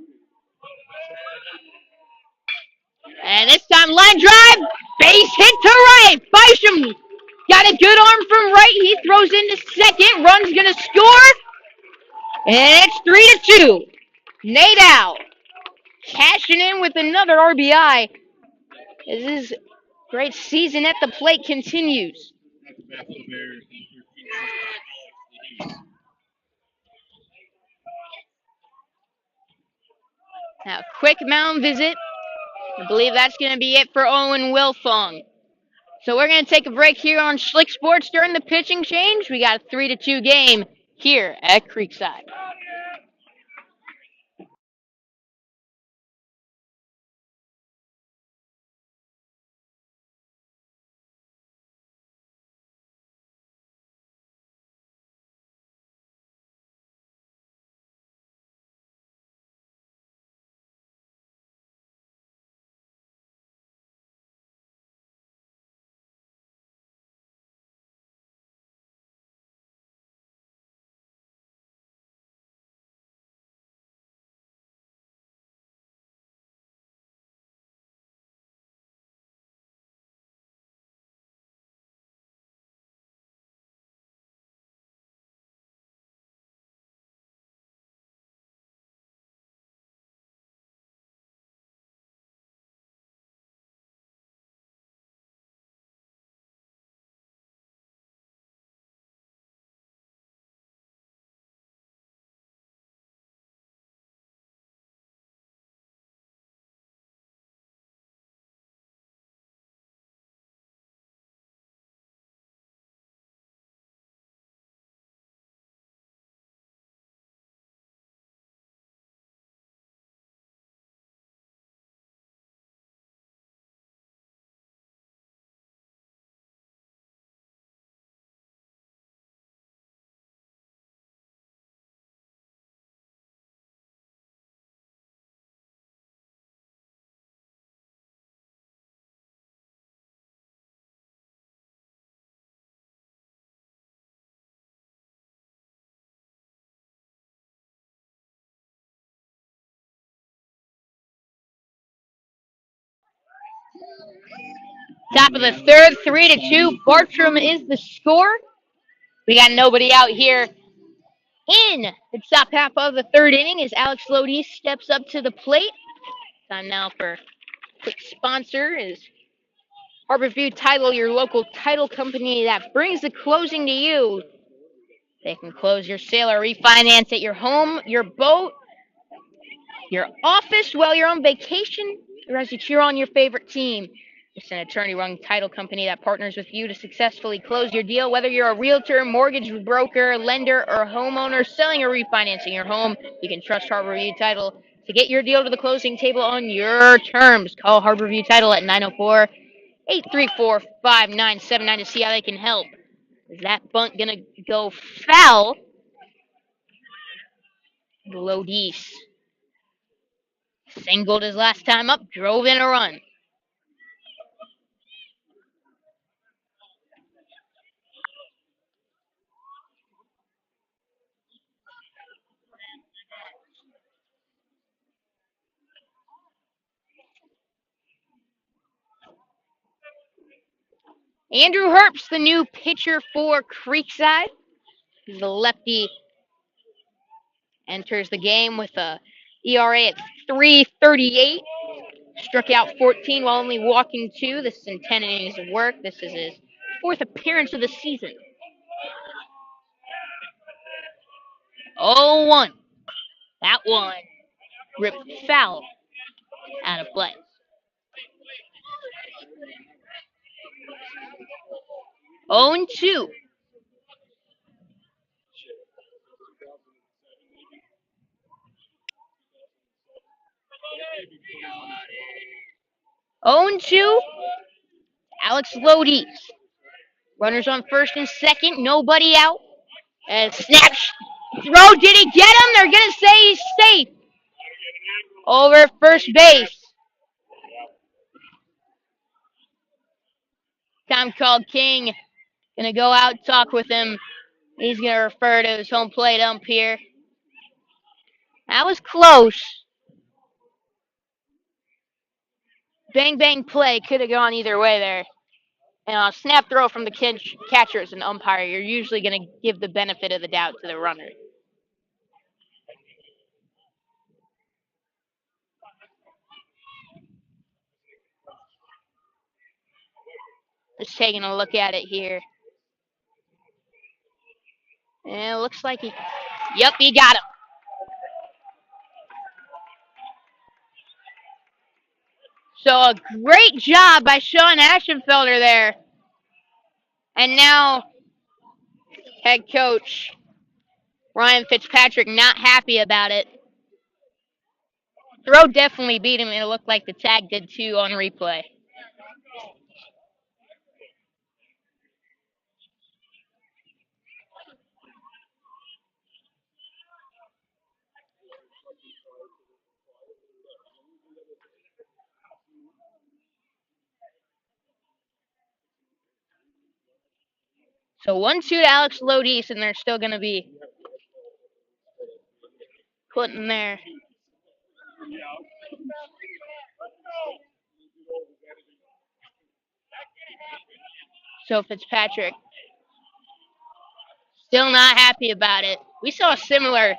And this time, line drive. Base hit to right. Bartram got a good arm from right. He throws into second. Run's going to score. And it's 3-2. Nadal cashing in with another RBI as his great season at the plate continues. At the Buffalo Bears in 13 seconds. Now, quick mound visit. I believe that's going to be it for Owen Wilfong. So we're going to take a break here on Schlick Sports during the pitching change. We got a 3-2 game here at Creekside. Top of the third, 3-2. Bartram is the score. We got nobody out here in the top half of the third inning as Alex Lodi steps up to the plate. Time now for a quick sponsor is Harborview Title, your local title company that brings the closing to you. They can close your sale or refinance at your home, your boat, your office while you're on vacation, or as you cheer on your favorite team. It's an attorney-run title company that partners with you to successfully close your deal. Whether you're a realtor, mortgage broker, lender, or homeowner selling or refinancing your home, you can trust Harborview Title to get your deal to the closing table on your terms. Call Harborview Title at 904-834-5979 to see how they can help. Is that bunt going to go foul? Lodis singled his last time up, drove in a run. Andrew Herbst, the new pitcher for Creekside. The lefty enters the game with a ERA at 3.38. Struck out 14 while only walking 2. This is in 10 innings of work. This is his fourth appearance of the season. 0-1. That one ripped foul out of play. 0-2. 0-2. Alex Lodi. Runners on first and second. Nobody out. And snap throw. Did he get him? They're going to say he's safe. Over first base. Time called King. Going to go out, talk with him. He's going to refer to his home plate ump here. That was close. Bang, bang play. Could have gone either way there. And a snap throw from the catcher as an umpire, you're usually going to give the benefit of the doubt to the runner. Just taking a look at it here. And it looks like yep, he got him. So a great job by Sean Ashenfelder there. And now head coach Ryan Fitzpatrick not happy about it. Throw definitely beat him, and it looked like the tag did too on replay. So 1-2 to Alex Lodis, and they're still going to be putting there. So Fitzpatrick still not happy about it. We saw a similar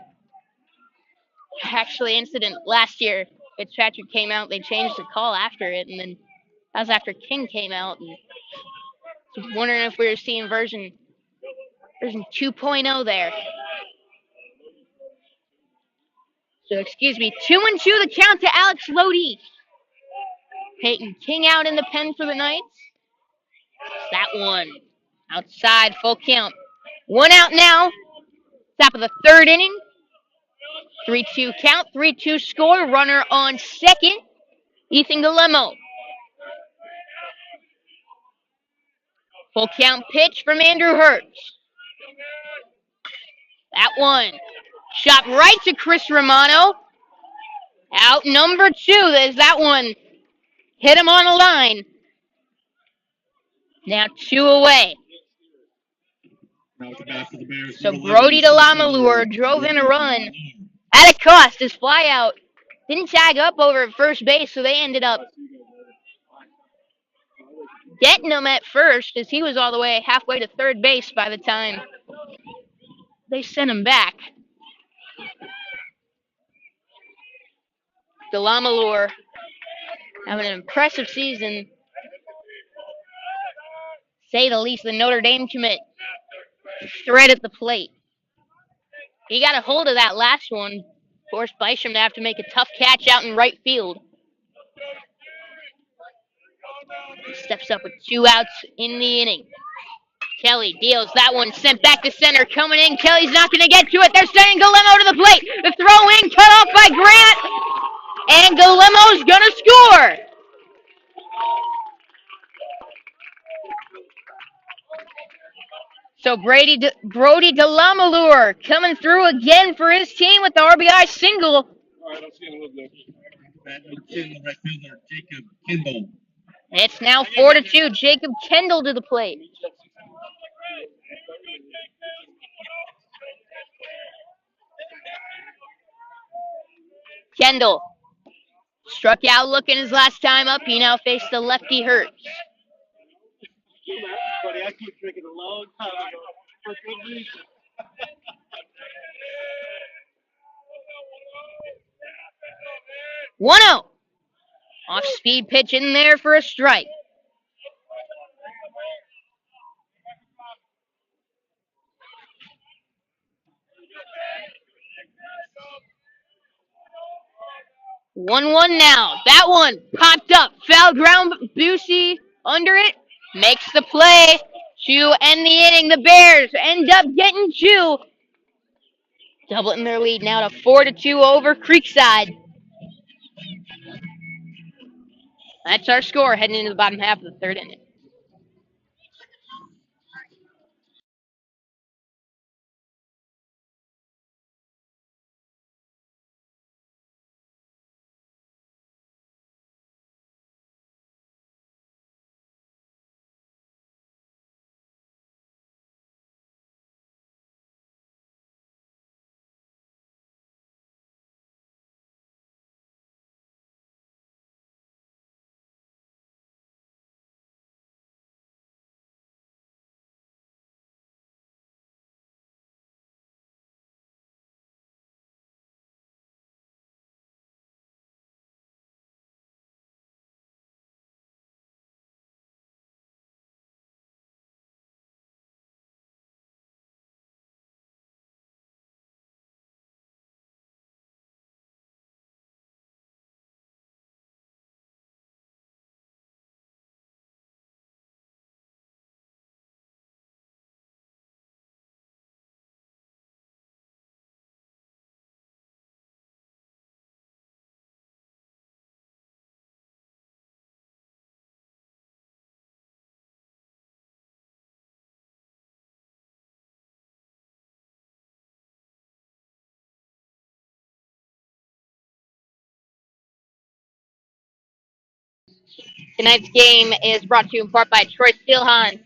actually incident last year. Fitzpatrick came out, they changed the call after it, and then that was after King came out. And just wondering if we were seeing version 2.0 there. So excuse me, 2-2 the count to Alex Lodi. Peyton King out in the pen for the Knights. That one outside, full count. One out now. Top of the third inning. 3-2 count, 3-2 score. Runner on second. Ethan Galemo. Full count pitch from Andrew Hertz. That one. Shot right to Chris Romano. Out number 2. There's that one. Hit him on a line. Now 2 away. So Brody DeLamalure drove in a run at a cost. His flyout didn't tag up over at first base, so they ended up getting him at first as he was all the way halfway to third base by the time they sent him back. DeLamalure having an impressive season, say the least. The Notre Dame commit threat at the plate. He got a hold of that last one, forced Bysham to have to make a tough catch out in right field. He steps up with 2 outs in the inning. Kelly deals that one, sent back to center, coming in. Kelly's not going to get to it. They're sending Galemo to the plate. The throw in, cut off by Grant, and Galemo's going to score. So Brody DeLamalure coming through again for his team with the RBI single. Jacob Kendall. It's now 4-2. Jacob Kendall to the plate. Kendall struck out looking his last time up. He now faced the lefty Hertz. I keep drinking a long time ago for good reason. 1-0. Off-speed pitch in there for a strike. One now. That one popped up. Foul ground. Busey under it. Makes the play to end the inning. The Bears end up getting 2. Doubling their lead now to 4-2 over Creekside. That's our score heading into the bottom half of the third inning. Tonight's game is brought to you in part by Troy Steelhan,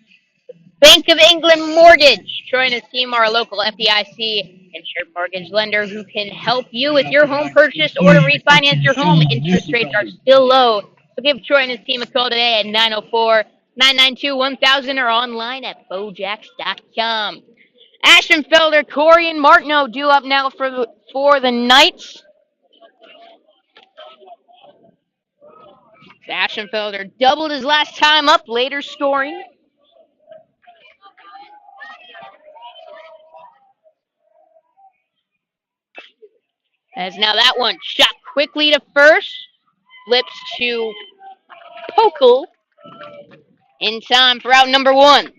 Bank of England Mortgage. Troy and his team are a local FDIC insured mortgage lender who can help you with your home purchase or to refinance your home. Interest rates are still low. So give Troy and his team a call today at 904-992-1000 or online at bojacks.com. Ashenfelder, Corey, and Martineau due up now for the Knights. Ashenfelder doubled his last time up, later scoring. As now that one shot quickly to first, flips to Pokel in time for out number one.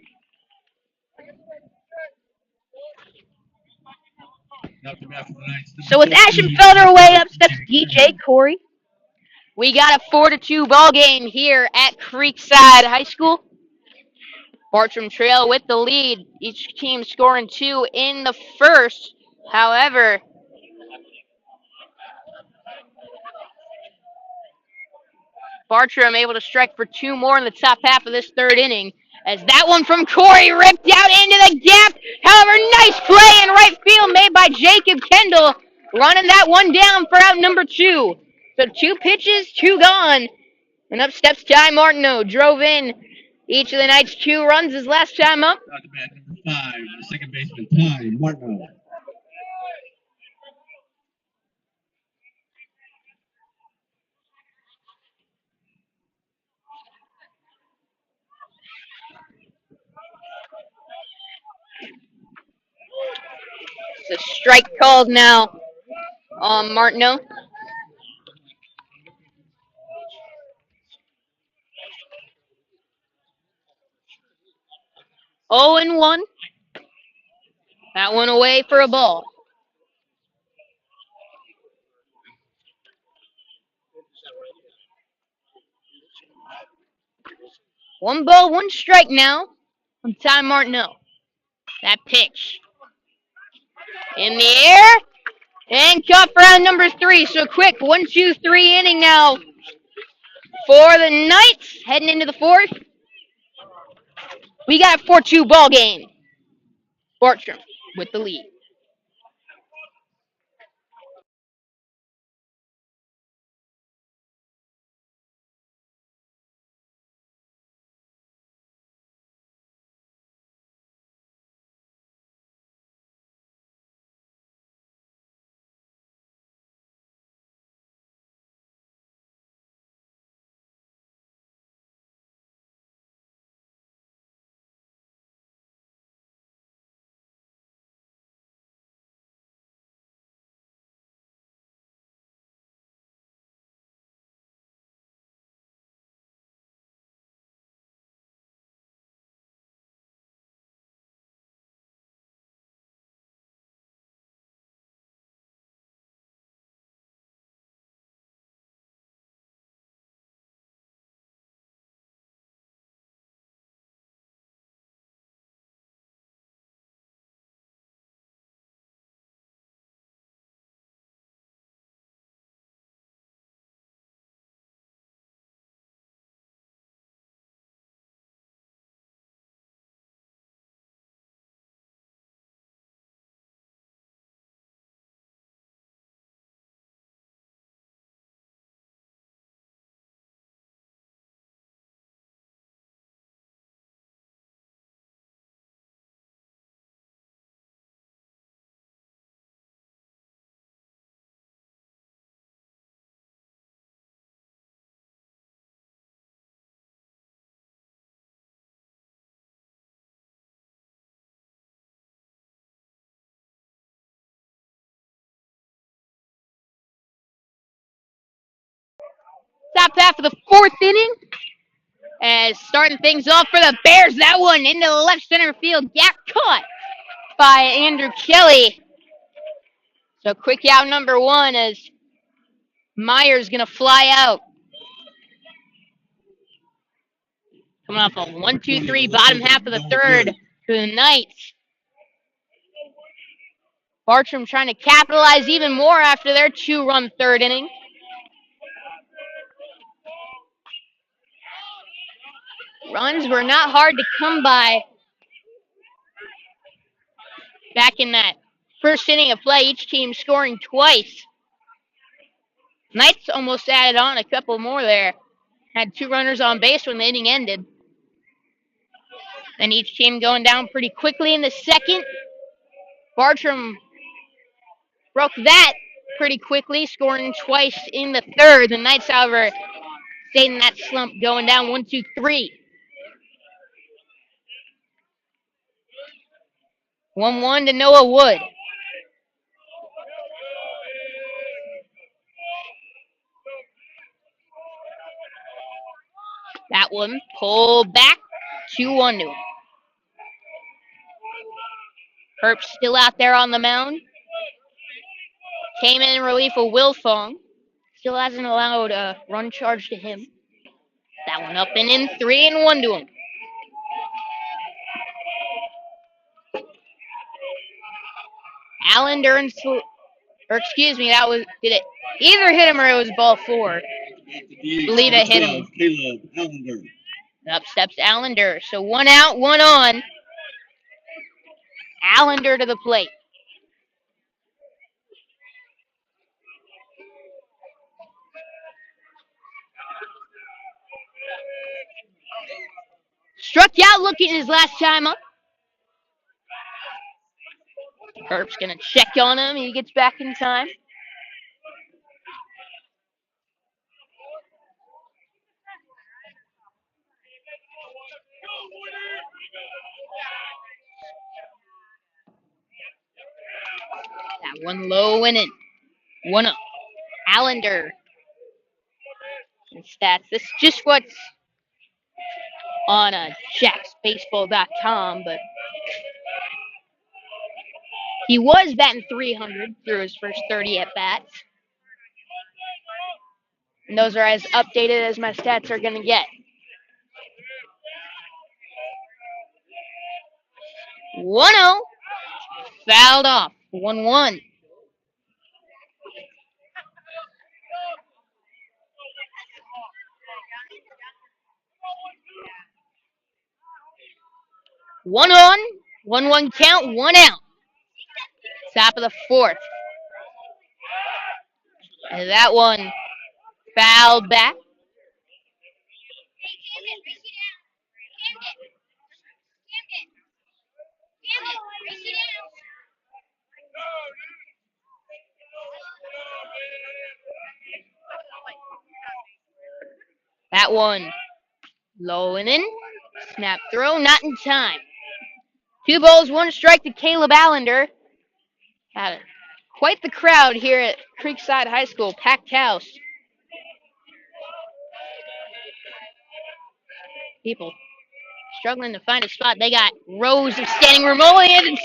So with Ashenfelder away, up steps DJ Corey. We got a 4-2 ball game here at Creekside High School. Bartram trail with the lead. Each team scoring 2 in the first. However, Bartram able to strike for 2 more in the top half of this third inning. As that one from Corey ripped out into the gap. However, nice play in right field made by Jacob Kendall. Running that one down for out number 2. So 2 pitches, 2 gone. And up steps Ty Martineau. Drove in each of the Knights' 2 runs his last time up. Out to bat number 5, the second baseman, Ty Martineau. So strike called now on Martineau. Oh and 1. That one away for a ball. One ball, 1 strike now from Ty Martineau. That pitch in the air and caught for round number 3. So quick 1-2-3 inning now for the Knights heading into the 4th. We got a 4-2 ball game. Bartram with the lead. Top half of the 4th inning. As starting things off for the Bears, that one into the left center field, gap caught by Andrew Kelly. So quick out number 1 as Meyer's going to fly out. Coming off a 1-2-3 bottom half of the 3rd to the Knights. Bartram trying to capitalize even more after their 2-run 3rd inning. Runs were not hard to come by back in that first inning of play, each team scoring twice. Knights almost added on a couple more there. Had 2 runners on base when the inning ended. Then each team going down pretty quickly in the second. Bartram broke that pretty quickly, scoring twice in the third. The Knights, however, stayed in that slump, going down 1-2-3. 1-1 to Noah Wood. That one pulled back 2-1 to him. Herbst still out there on the mound. Came in relief of Wilfong. Still hasn't allowed a run charge to him. That one up and in, 3-1 to him. Allender and that was, did it either hit him or it was ball 4? Believe it hit him. Caleb Allender. Up steps Allender. So 1 out, 1 on. Allender to the plate. Struck out looking his last time up. Herbst's going to check on him. He gets back in time. That one low and in. 1 up. Allender. And stats. This is just what's on jacksbaseball.com, but he was batting .300 through his first 30 at-bats. And those are as updated as my stats are going to get. 1-0. Fouled off. 1-1. One on, 1-1 count, 1 out. Top of the 4th. And that one fouled back. That one low and in. Snap throw, not in time. 2 balls, 1 strike to Caleb Allender. Had quite the crowd here at Creekside High School, packed house. People struggling to find a spot. They got rows of standing room only, and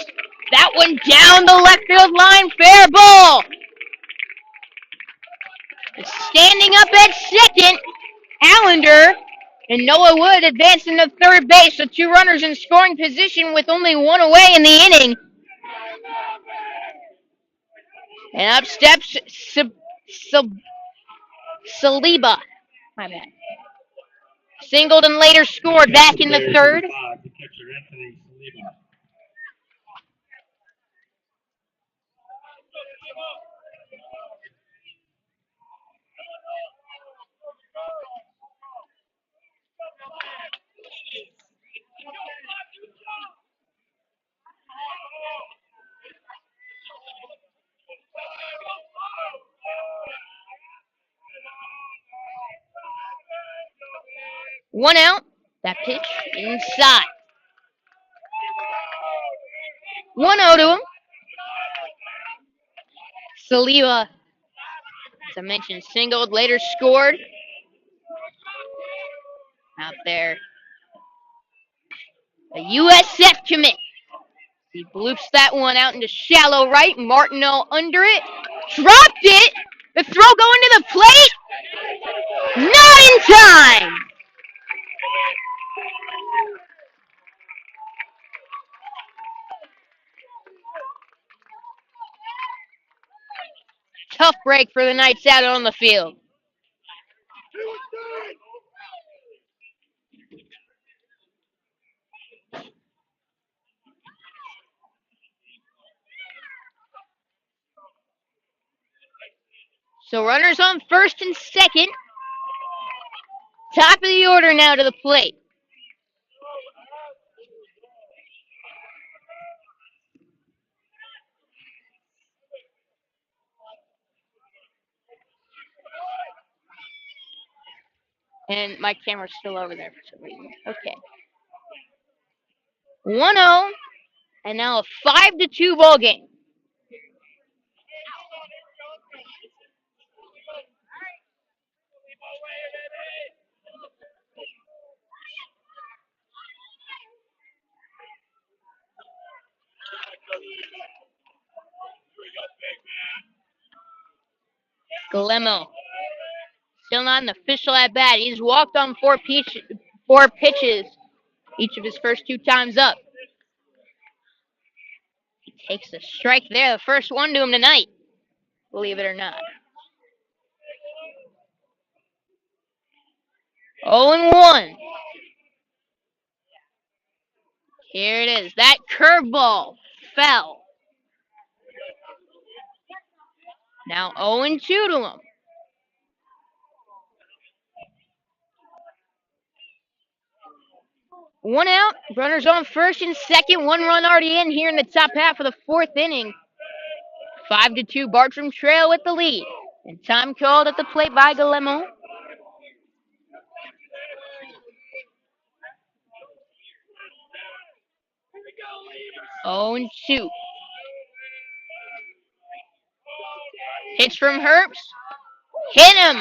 that one down the left field line, fair ball. Standing up at second, Allender and Noah Wood advancing to third base, so 2 runners in scoring position with only 1 away in the inning. And up steps Saliba. My bad. Singled and later scored back in the 3rd. One out. That pitch inside. 1-0 to him. Saliba, as I mentioned, singled, later scored. Out there. A USF commit. He bloops that one out into shallow right. Martineau under it. Dropped it. The throw going to the plate. Not in time. Tough break for the Knights out on the field. So runners on first and second. Top of the order now to the plate. And my camera's still over there for some reason. Okay. 1-0, and now a 5-2 ball game. Guillermo, still not an official at bat. He's walked on four pitches, each of his first 2 times up. He takes a strike there, the first one to him tonight, believe it or not. 0-1. Here it is. That curveball fell. Now 0-2 to him. 1 out, runners on first and second, 1 run already in here in the top half of the 4th inning. 5-2, Bartram trail with the lead. And time called at the plate by Guillermo. Oh and 2. Pitch from Herbst. Hit him.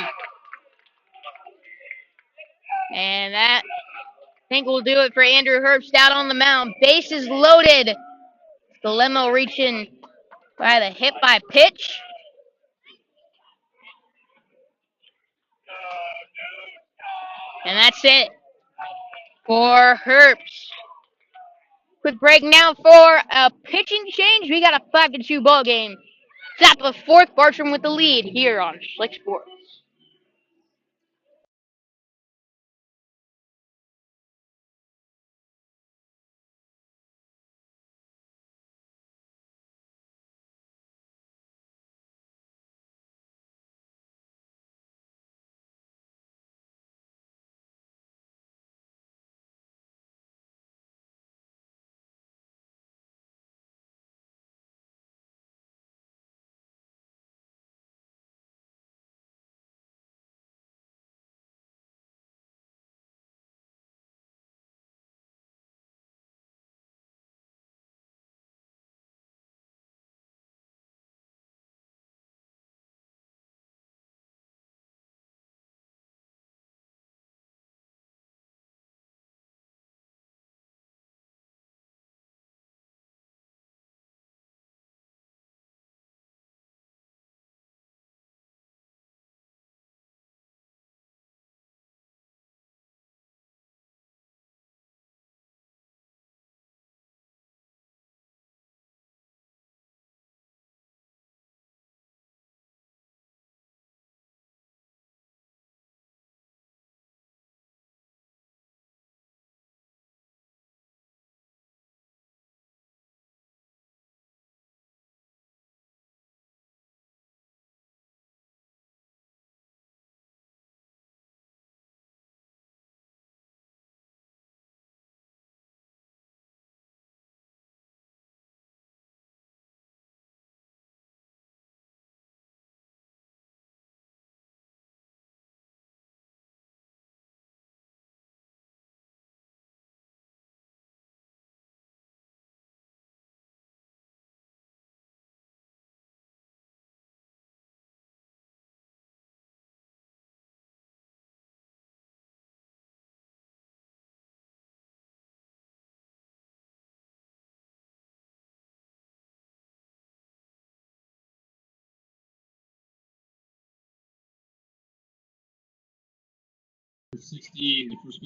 And that, I think, will do it for Andrew Herbst out on the mound. Bases loaded. Guillermo reaching by the hit by pitch. And that's it for Herbst. Quick break now for a pitching change. We got a 5-2 ball game. Top of the 4th, Bartram with the lead here on Schlick Sports.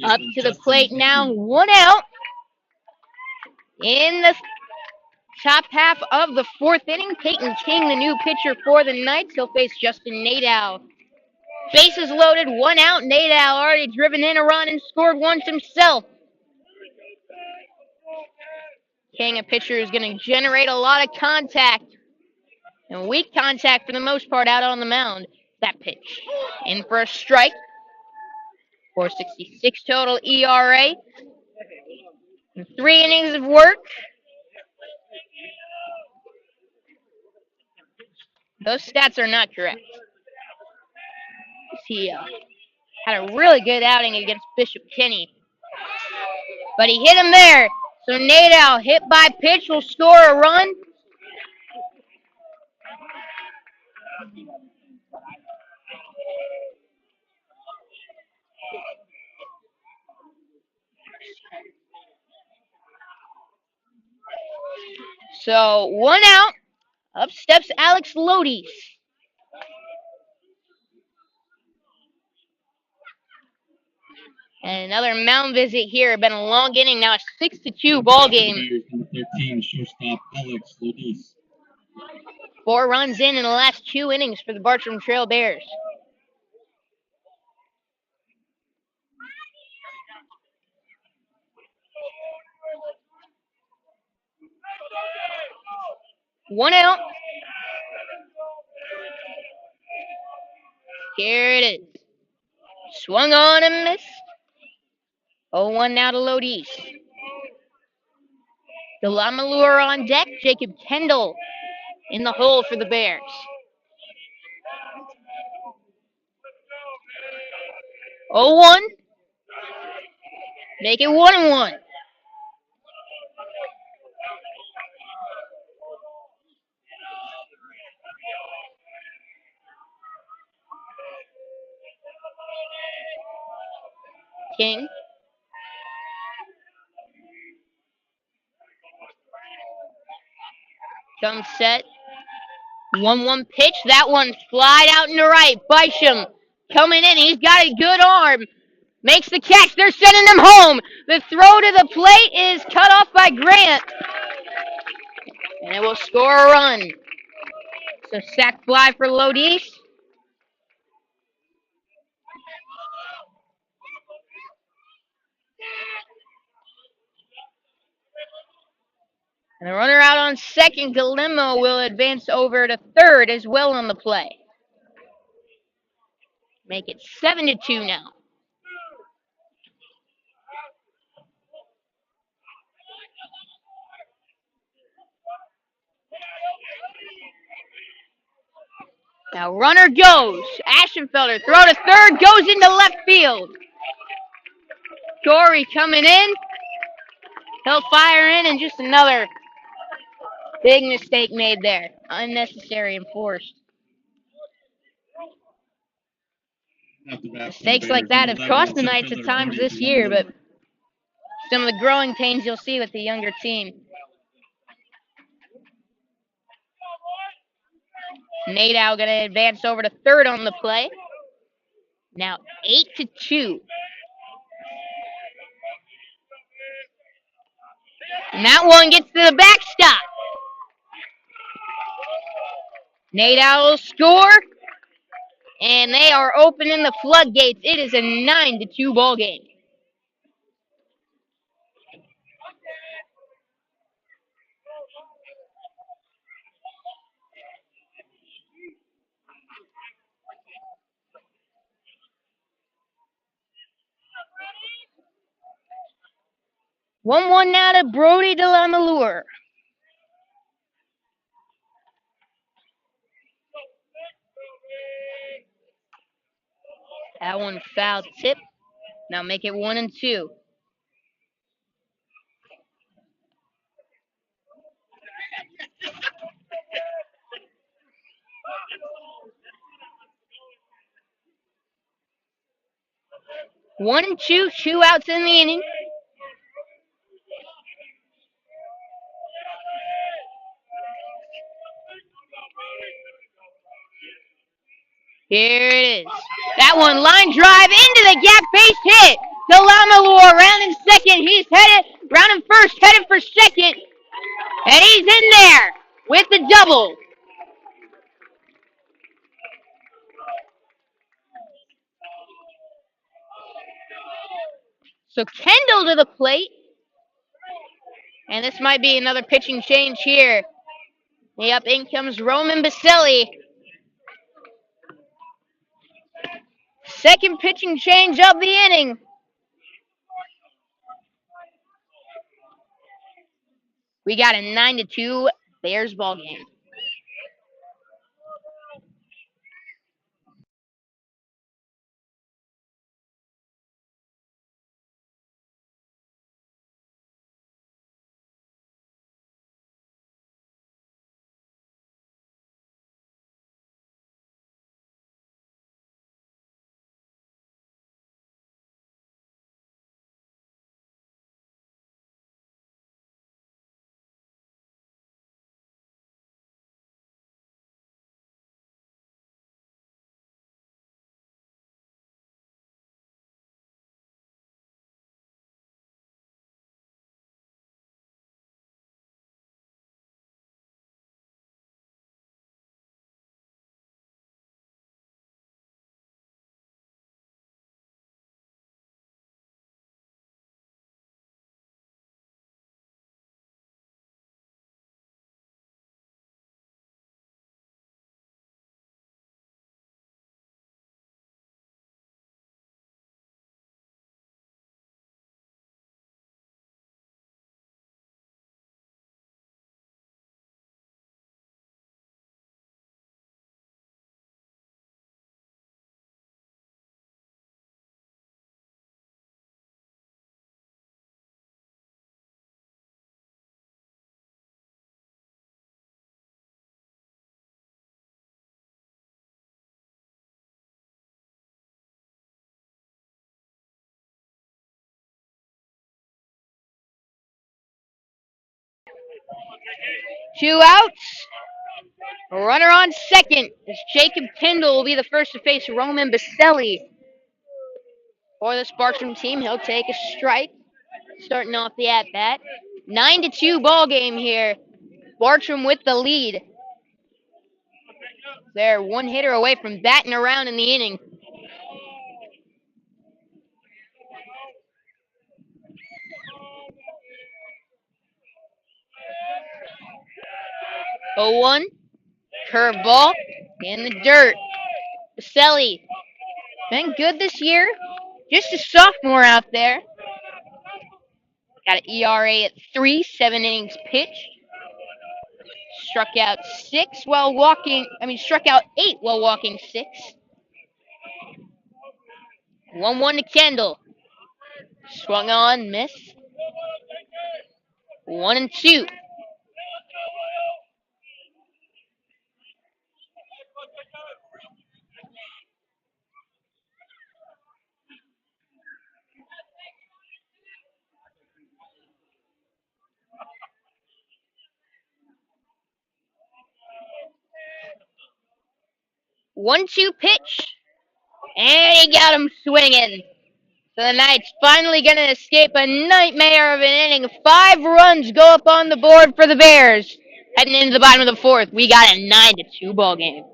Up to the plate now, 1 out. In the top half of the 4th inning, Peyton King, the new pitcher for the Knights. He'll face Justin Nadal. Bases loaded, 1 out. Nadal already driven in a run and scored once himself. King, a pitcher who's going to generate a lot of contact. And weak contact for the most part out on the mound. That pitch. In for a strike. 4.66 total ERA. And 3 innings of work. Those stats are not correct. He had a really good outing against Bishop Kenny. But he hit him there. So Nadal, hit by pitch, will score a run. So 1 out. Up steps Alex Lodies. And another mound visit here. Been a long inning now. A 6-2 ball game. Number 13, shortstop Alex Lodies. 4 runs in the last 2 innings for the Bartram Trail Bears. One out. Here it is. Swung on and missed. 0-1 now to Lodies. The Lamalure on deck. Jacob Kendall in the hole for the Bears. 0-1. Make it 1-1. King. Comes set. 1-1 pitch. That one flied out into right. Bisham coming in. He's got a good arm. Makes the catch. They're sending him home. The throw to the plate is cut off by Grant. And it will score a run. So sack fly for Lodies. And the runner out on second, Galimo, will advance over to third as well on the play. Make it 7-2 now. Now runner goes. Aschenfelder throw to third, goes into left field. Corey coming in. He'll fire in, and just another big mistake made there. Unnecessary and forced. Mistakes like that have cost the Knights at times this year, but some of the growing pains you'll see with the younger team. Nadal going to advance over to third on the play. Now 8-2. And that one gets to the backstop. Nadal will score. And they are opening the floodgates. It is a 9-2 ball game. One now to Brody de la Malure. That one foul tip. Now make it 1-2. One and two, 2 outs in the inning. Here it is. That one line drive into the gap, base hit. Delamalure rounding second. He's headed, rounding first, headed for second. And he's in there with the double. So Kendall to the plate. And this might be another pitching change here. Yep, in comes Roman Baselli. second pitching change of the inning. We got a 9-2 Bears ball game. Two outs. Runner on second. As Jacob Kendall will be the first to face Roman Baselli. For the Bartram team, he'll take a strike. Starting off the at-bat. 9-2 ball game here. Bartram with the lead. They're one hitter away from batting around in the inning. Oh, 1. Curveball in the dirt. Baselli. Been good this year. Just a sophomore out there. Got an ERA at 3, 7 innings pitched. Struck out 8 while walking 6. 1-1 to Kendall. Swung on, miss. 1-2. One-two pitch, and he got him swinging. So the Knights finally going to escape a nightmare of an inning. 5 runs go up on the board for the Bears. Heading into the bottom of the 4th, we got a 9-2 ball game.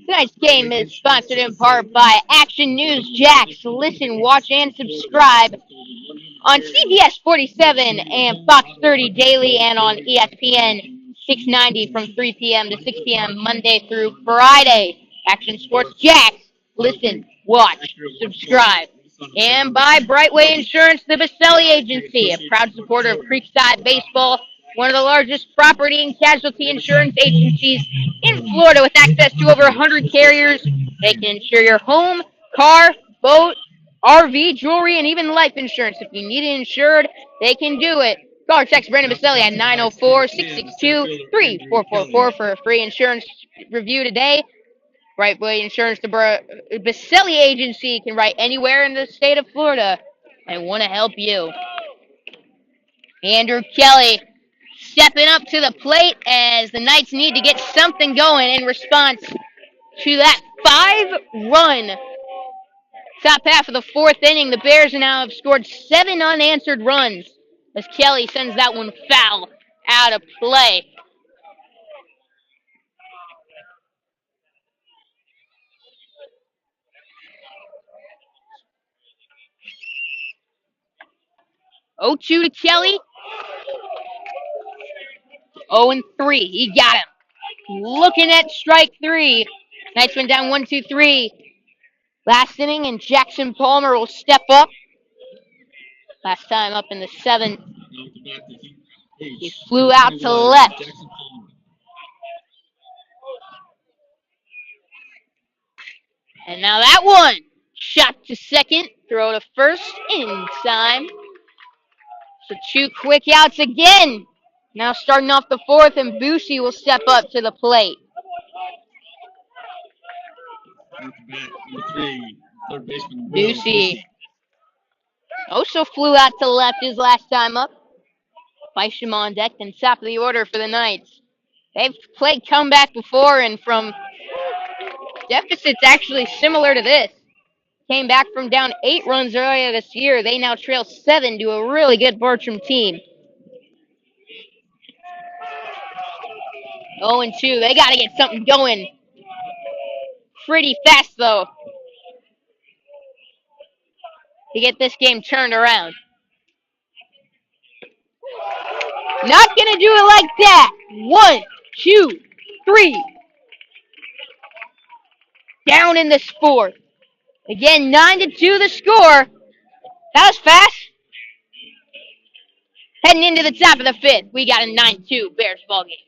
Tonight's game is sponsored in part by Action News Jax. Listen, watch, and subscribe on CBS 47 and Fox 30 daily and on ESPN 690 from 3 p.m. to 6 p.m. Monday through Friday. Action Sports Jax. Listen, watch, subscribe. And by Brightway Insurance, the Baselli Agency, a proud supporter of Creekside Baseball one of the largest property and casualty insurance agencies in Florida with access to over 100 carriers. They can insure your home, car, boat, RV, jewelry, and even life insurance. If you need it insured, they can do it. Call or text Brandon Baselli at 904-662-3444 for a free insurance review today. Right Way Insurance, the Baselli agency, can write anywhere in the state of Florida and want to help you. Andrew Kelly stepping up to the plate as the Knights need to get something going in response to that 5-run top half of the fourth inning. The Bears now have scored 7 unanswered runs as Kelly sends that one foul out of play. Oh, 2 to Kelly. 0-3. He got him. Looking at strike 3. Knights went down 1-2-3 last inning, and Jackson Palmer will step up. Last time up in the 7th. He flew out to left. And now that one. Shot to second. Throw to first. In time. So 2 quick outs again. Now starting off the 4th, and Busey will step up to the plate. Busey also flew out to left his last time up. Bisham on deck and top of the order for the Knights. They've played comeback before, and from deficits actually similar to this. Came back from down 8 runs earlier this year. They now trail 7 to a really good Bartram team. 0-2. They got to get something going pretty fast, though, to get this game turned around. Not going to do it like that. 1, 2, 3. Down in this 4th. Again, 9-2 the score. That was fast. Heading into the top of the 5th, we got a 9-2 Bears ball game.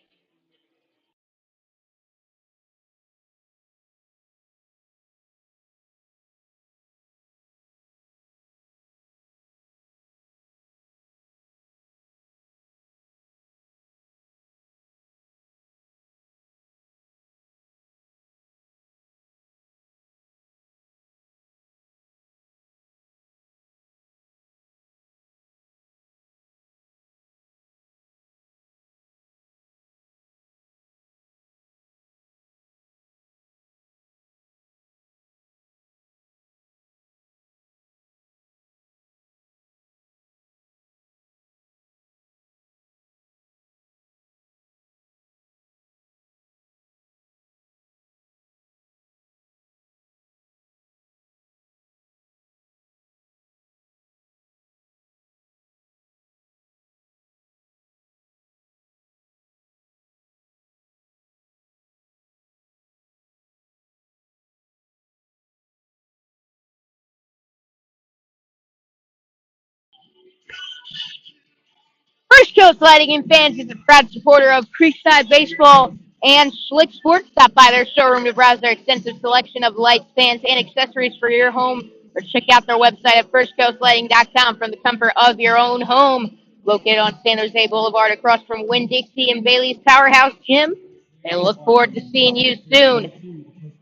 First Coast Lighting and Fans is a proud supporter of Creekside Baseball and Slick Sports. Stop by their showroom to browse their extensive selection of lights, fans, and accessories for your home, or check out their website at firstcoastlighting.com from the comfort of your own home. Located on San Jose Boulevard across from Winn-Dixie and Bailey's Powerhouse Gym. And look forward to seeing you soon.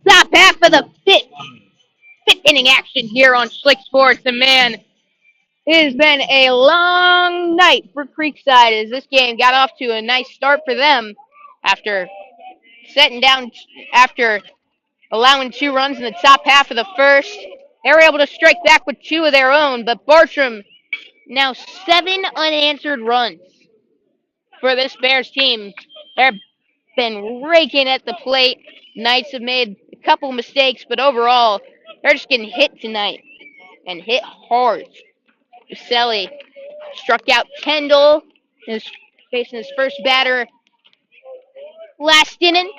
Top half of the fifth inning action here on Slick Sports. And man, it has been a long night for Creekside as this game got off to a nice start for them after after allowing 2 runs in the top half of the first. They were able to strike back with 2 of their own, but Bartram now 7 unanswered runs for this Bears team. They've been raking at the plate. Knights have made a couple mistakes, but overall, they're just getting hit tonight and hit hard. Baselli struck out Kendall, facing his first batter last inning.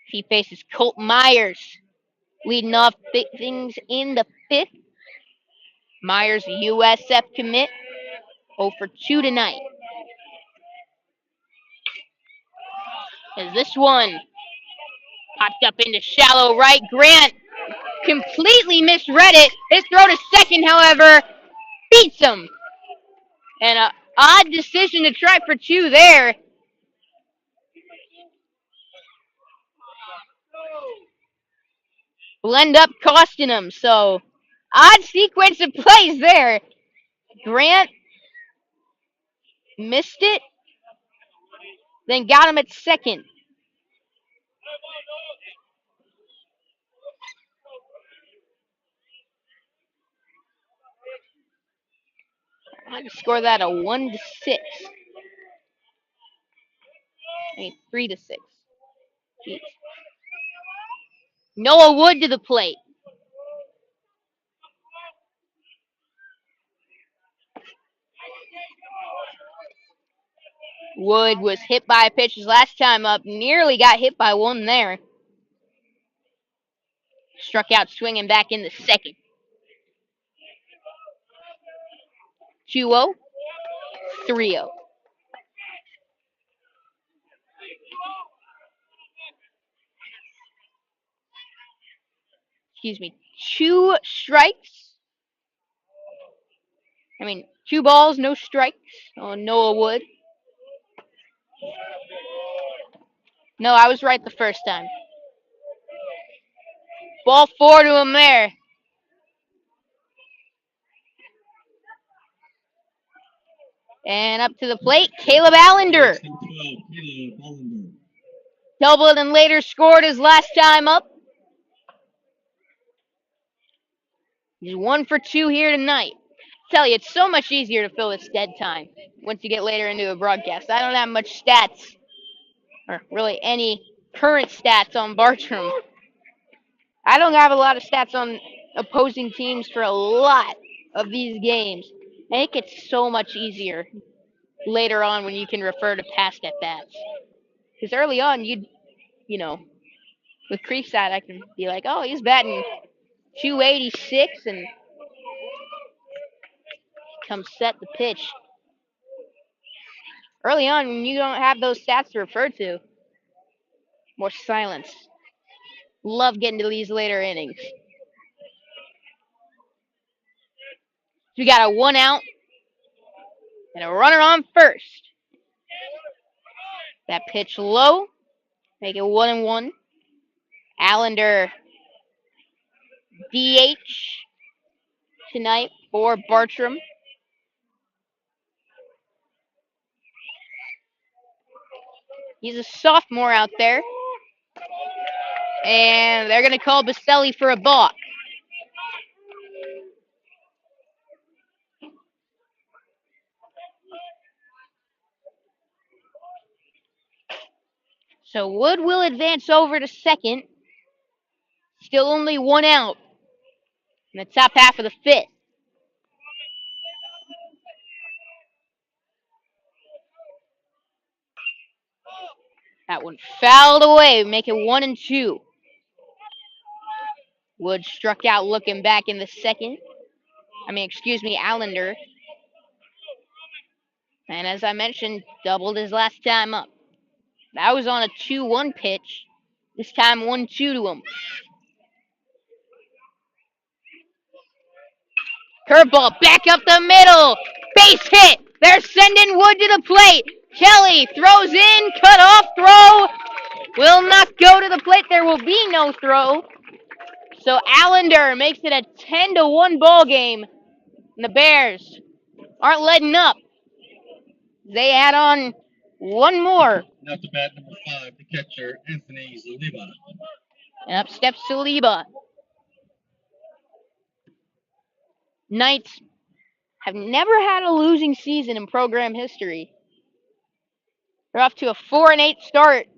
He faces Colt Myers, leading off things in the 5th. Myers, USF commit, 0 for 2 tonight. As this one popped up into shallow right, Grant completely misread it. His throw to second, however, beats him. And an odd decision to try for 2 there. Blend up costing him, so odd sequence of plays there. Grant missed it, then got him at second. I'd score that a 1 to 6. I mean 3 to 6. Jeez. Noah Wood to the plate. Wood was hit by a pitch his last time up. Nearly got hit by one there. Struck out swinging back in the second. 2-0. 3-0. Excuse me. 2 strikes. 2 balls, no strikes on Noah Wood. No, I was right the first time. Ball 4 to him there. And up to the plate, Caleb Allender. Doubled and later scored his last time up. He's 1 for 2 here tonight. Tell you, it's so much easier to fill this dead time once you get later into a broadcast. I don't have much stats, or really any current stats on Bartram. I don't have a lot of stats on opposing teams for a lot of these games. And it gets so much easier later on when you can refer to past at-bats. Because early on, with Creekside, I can be like, oh, he's batting 286 and comes set the pitch. Early on, when you don't have those stats to refer to, more silence. Love getting to these later innings. We got a 1 out and a runner on first. That pitch low, make it 1-1. Allender DH tonight for Bartram. He's a sophomore out there. And they're going to call Baselli for a balk. So Wood will advance over to second. Still only 1 out in the top half of the 5th. That one fouled away, make it 1-2. Wood struck out looking back in the second. Allender. And as I mentioned, doubled his last time up. That was on a 2-1 pitch. This time 1-2 to him. Curveball back up the middle. Base hit. They're sending Wood to the plate. Kelly throws in. Cut off throw. Will not go to the plate. There will be no throw. So Allender makes it a 10-1 ball game. And the Bears aren't letting up. They add on one more. Now to bat number 5, the catcher, Anthony Zaliba. And up steps Saliba. Knights have never had a losing season in program history. They're off to a 4-8 start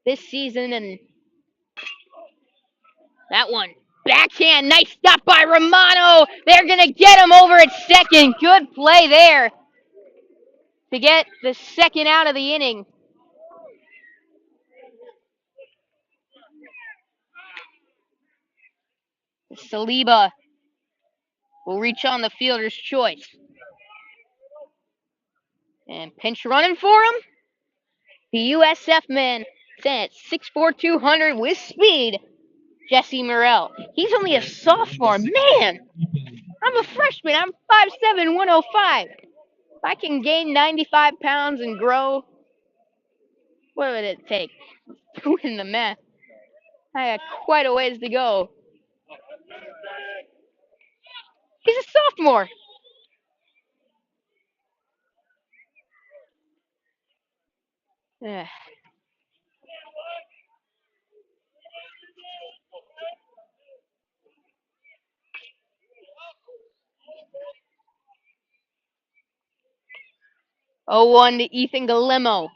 this season, and that one backhand, nice stop by Romano. They're gonna get him over at second. Good play there to get the second out of the inning. Saliba will reach on the fielder's choice. And pinch running for him. The USF man sent at 6'4", 200 with speed. Jesse Morrell. He's only a sophomore. Man, I'm a freshman. I'm 5'7", 105. If I can gain 95 pounds and grow, what would it take? Doing the math. I got quite a ways to go. He's a sophomore. Ugh. Oh, 1 to Ethan Galemo.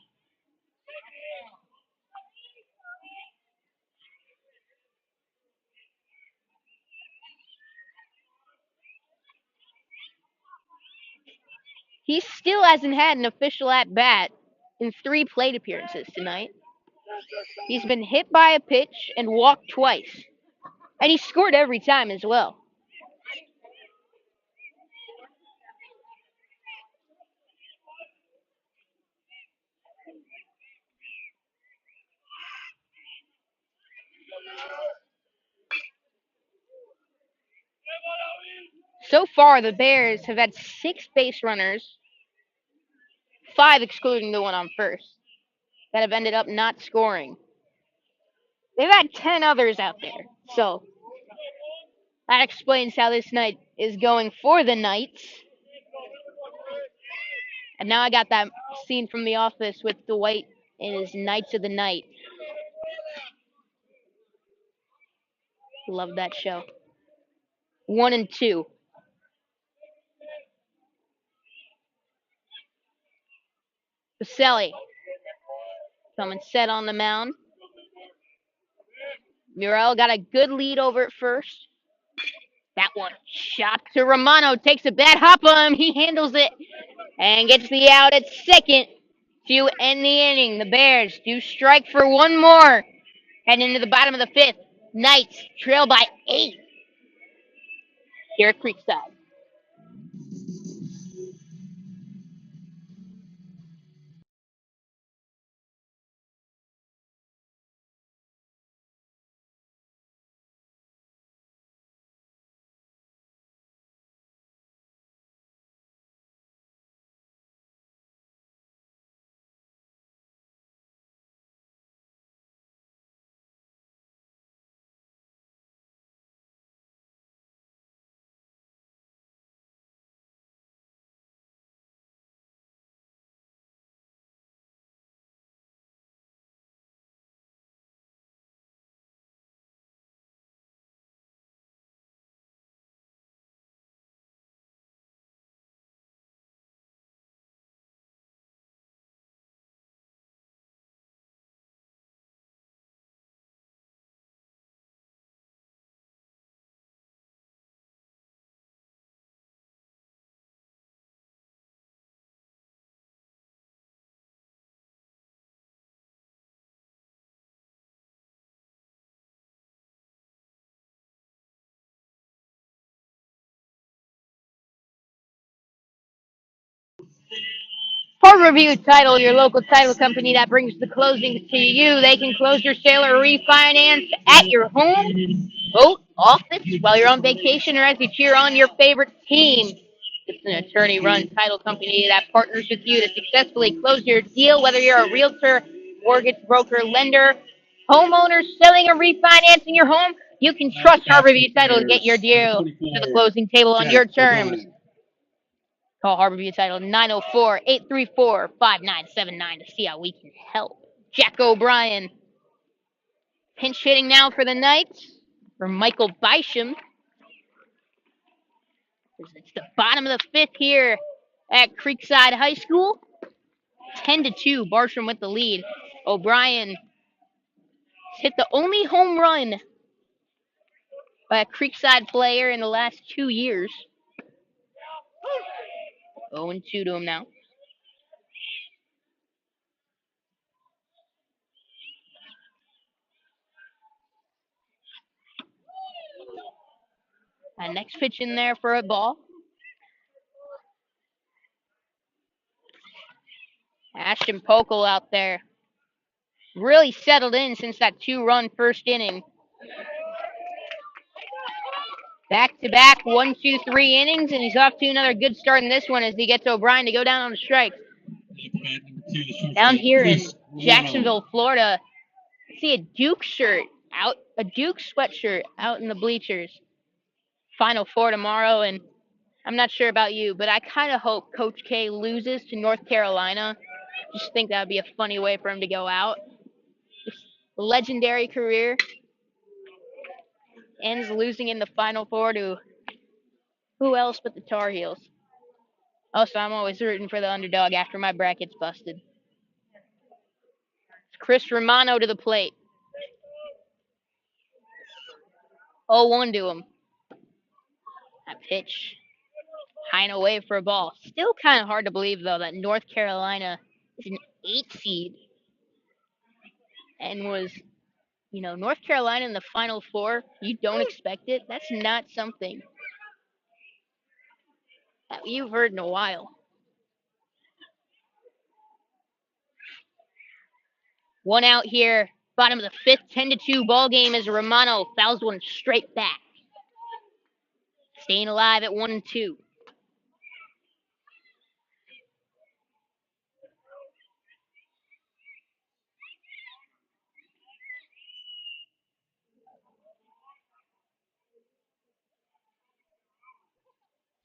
He still hasn't had an official at bat in 3 plate appearances tonight. He's been hit by a pitch and walked twice. And he scored every time as well. So far, the Bears have had 6 base runners, 5 excluding the one on first, that have ended up not scoring. They've had 10 others out there. So that explains how this night is going for the Knights. And now I got that scene from The Office with Dwight and his Knights of the Night. Love that show. 1 and 2. Baselli coming set on the mound. Murrell got a good lead over at first. That one shot to Romano. Takes a bad hop on him. He handles it and gets the out at second to end the inning. The Bears do strike for one more. Heading into the bottom of the 5th. Knights trail by 8 here at Creekside. For review title, your local title company that brings the closings to you. They can close your sale or refinance at your home, boat, office, while you're on vacation, or as you cheer on your favorite team. It's an attorney-run title company that partners with you to successfully close your deal, whether you're a realtor, mortgage broker, lender, homeowner, selling or refinancing your home. You can trust Harbor View Title to get your deal to the closing table on your terms. Call Harborview Title 904-834-5979 to see how we can help. Jack O'Brien pinch hitting now for the Knights for Michael Bysham. It's the bottom of the 5th here at Creekside High School. 10-2, Bartram with the lead. O'Brien hit the only home run by a Creekside player in the last 2 years. 0-2 to him now. And next pitch in there for a ball. Ashton Pokel out there. Really settled in since that 2-run first inning. Back-to-back 1, 2, 3 innings, and he's off to another good start in this one as he gets O'Brien to go down on the strike. Down here in Jacksonville, Florida, I see a Duke sweatshirt out in the bleachers. Final Four tomorrow, and I'm not sure about you, but I kind of hope Coach K loses to North Carolina. Just think that would be a funny way for him to go out. Legendary career ends losing in the Final Four to who else but the Tar Heels. Also, I'm always rooting for the underdog after my bracket's busted. It's Chris Romano to the plate. 0-1 to him. That pitch. High and away for a ball. Still kind of hard to believe, though, that North Carolina is an 8 seed and was, North Carolina in the Final Four. You don't expect it. That's not something that you've heard in a while. One out here. Bottom of the fifth, 10-2 ball game as Romano fouls one straight back. Staying alive at 1-2.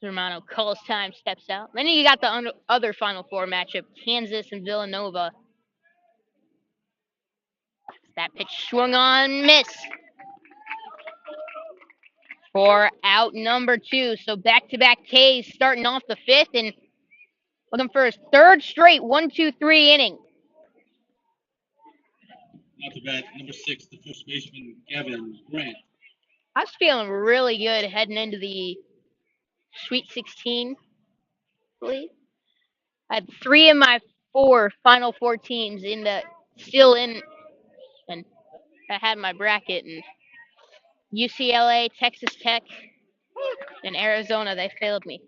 Romano calls time, steps out. Then you got the other Final Four matchup, Kansas and Villanova. That pitch swung on, miss. For out number 2. So back-to-back Ks starting off the fifth and looking for his third straight 1, 2, 3 inning. Out to bat, number 6, the first baseman, Gavin Grant. I was feeling really good heading into the Sweet 16, I believe. I had 3 of my 4 Final Four teams still in, and I had my bracket, and UCLA, Texas Tech, and Arizona, they failed me.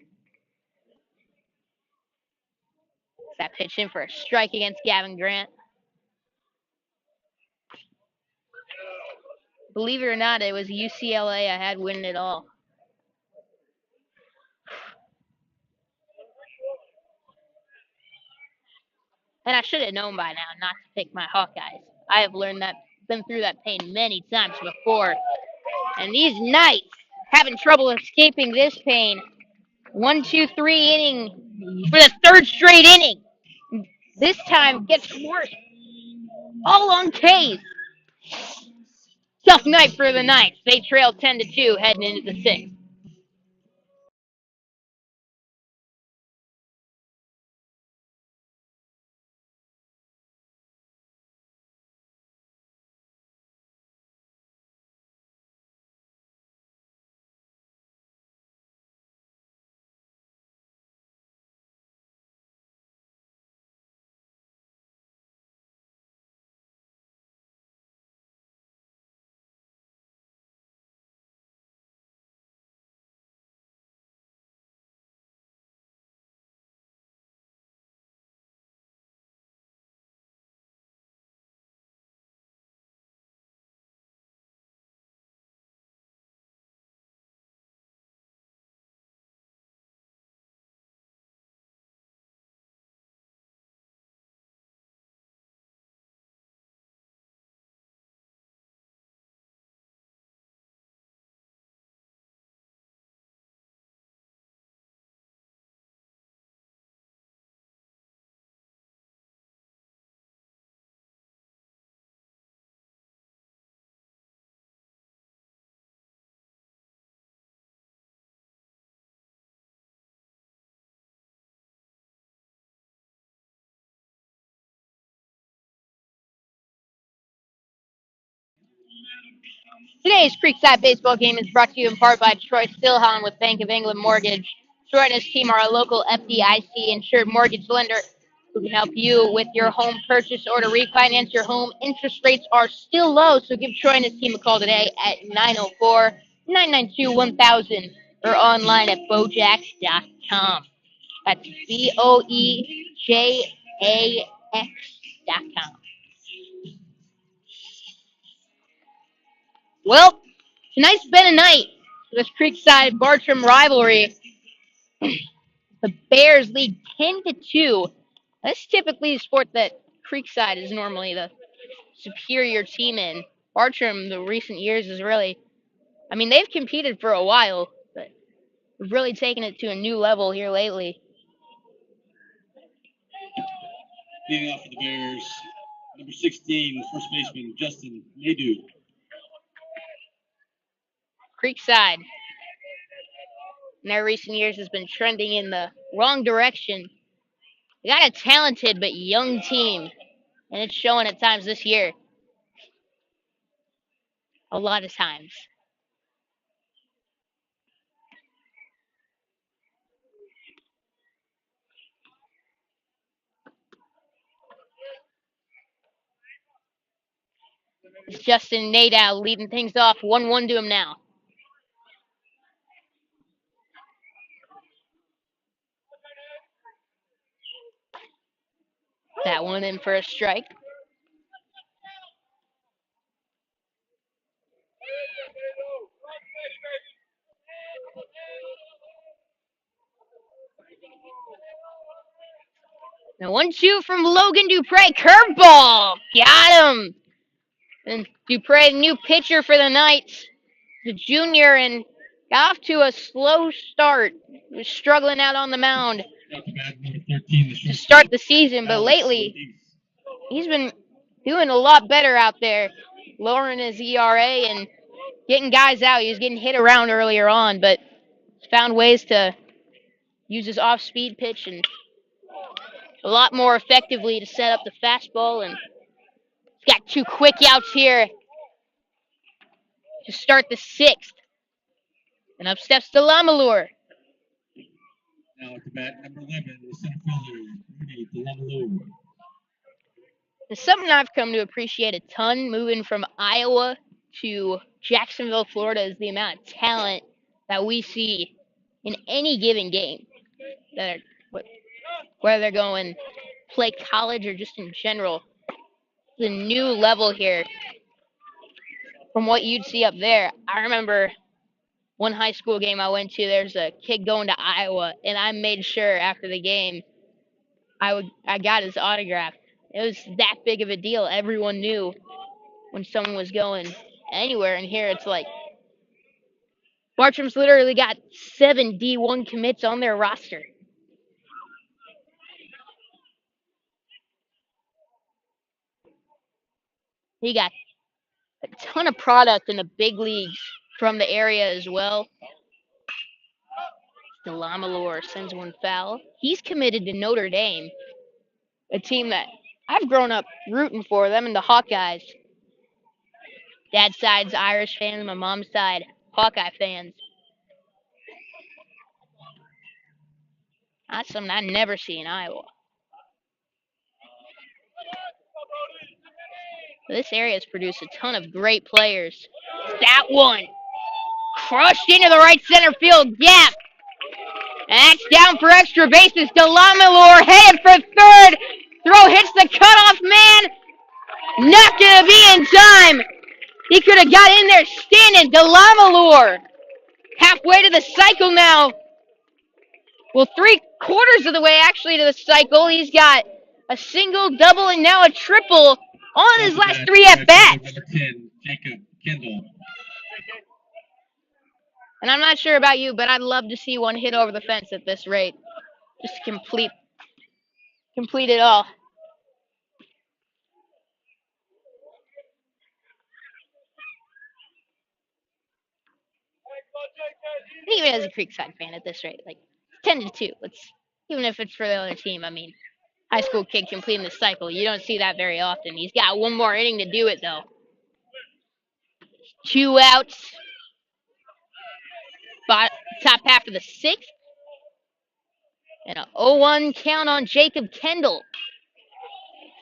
That pitch in for a strike against Gavin Grant. Believe it or not, it was UCLA I had winning it all. And I should have known by now not to pick my Hawkeyes. I have been through that pain many times before. And these Knights having trouble escaping this pain. 1, 2, 3 inning for the third straight inning. This time gets worse. All on K's. Tough night for the Knights. They trail 10-2 heading into the 6th. Today's Creekside baseball game is brought to you in part by Troy Stillholland with Bank of England Mortgage. Troy and his team are a local FDIC insured mortgage lender who can help you with your home purchase or to refinance your home. Interest rates are still low, so give Troy and his team a call today at 904-992-1000. or online at bojax.com. That's BOEJAX.com. Well, tonight's been a night for this Creekside Bartram rivalry. The Bears lead 10-2. That's typically a sport that Creekside is normally the superior team in. Bartram, the recent years, is really, I mean, they've competed for a while, but we've really taken it to a new level here lately. Leading off for the Bears, number 16, first baseman Justin Maydew. Creekside, in their recent years, has been trending in the wrong direction. They got a talented but young team, and it's showing at times this year. A lot of times. It's Justin Nadal leading things off 1-1 to him now. That one in for a strike. Now 1-2 from Logan Dupre. Curveball. Got him. And Dupre, the new pitcher for the Knights, the junior, and got off to a slow start. He was struggling out on the mound to start the season, but lately he's been doing a lot better out there, lowering his ERA and getting guys out. He was getting hit around earlier on, but found ways to use his off-speed pitch and a lot more effectively to set up the fastball. And he's got 2 quick outs here to start the 6th. And up steps Delamalure. Now at the bat, number 11, the center fielder, Rudy Delamalure. It's something I've come to appreciate a ton moving from Iowa to Jacksonville, Florida, is the amount of talent that we see in any given game. That are, whether they're going play college or just in general. The new level here from what you'd see up there. I remember one high school game I went to, there's a kid going to Iowa, and I made sure after the game I got his autograph. It was that big of a deal. Everyone knew when someone was going anywhere, and here it's like Bartram's literally got 7 D1 commits on their roster. He got a ton of product in the big leagues from the area as well. Delamalure sends one foul. He's committed to Notre Dame, a team that I've grown up rooting for, them and the Hawkeyes. Dad's side's Irish fans, my mom's side Hawkeye fans. That's something I never see in Iowa. This area has produced a ton of great players. That one crushed into the right center field gap. And that's down for extra bases. Delamalure headed for third. Throw hits the cutoff man. Not going to be in time. He could have got in there standing. Delamalure halfway to the cycle now. Well, 3/4 of the way actually to the cycle. He's got a single, double, and now a triple on his last 3 at-bats. Number 10, Jacob Kendall. And I'm not sure about you, but I'd love to see one hit over the fence at this rate. Just to complete it all. And even as a Creekside fan at this rate, like 10-2. Even if it's for the other team, I mean, high school kid completing the cycle. You don't see that very often. He's got one more inning to do it, though. 2 outs. Top half of the 6th. And a 0-1 count on Jacob Kendall.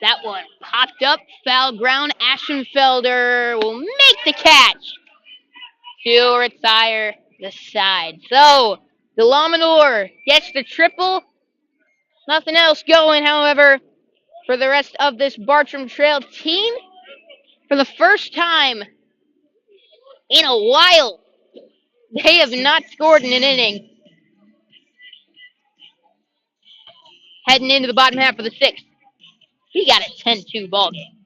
That one popped up, foul ground. Aschenfelder will make the catch to retire the side. So, the Laminor gets the triple. Nothing else going, however, for the rest of this Bartram Trail team. For the first time in a while, they have not scored in an inning. Heading into the bottom half of the sixth. He got a 10-2 ball game.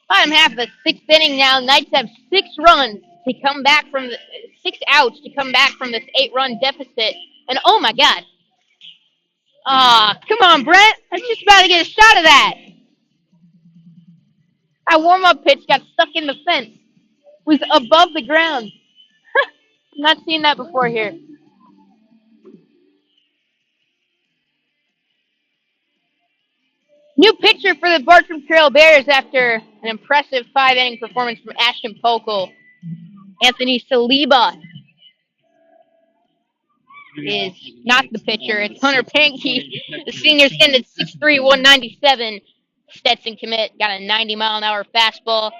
Bottom half of the sixth inning now. Knights have 6 runs to come back from the 6 outs to come back from this 8-run deficit. And oh my God. Come on, Brent. I was just about to get a shot of that. Our warm-up pitch got stuck in the fence. Was above the ground. Not seen that before here. New pitcher for the Bartram Trail Bears after an impressive 5-inning performance from Ashton Pokel. Anthony Saliba is not the pitcher. It's Hunter Pankey. The senior stand at 6'3", 197. Stetson commit got a 90-mile-an-hour fastball.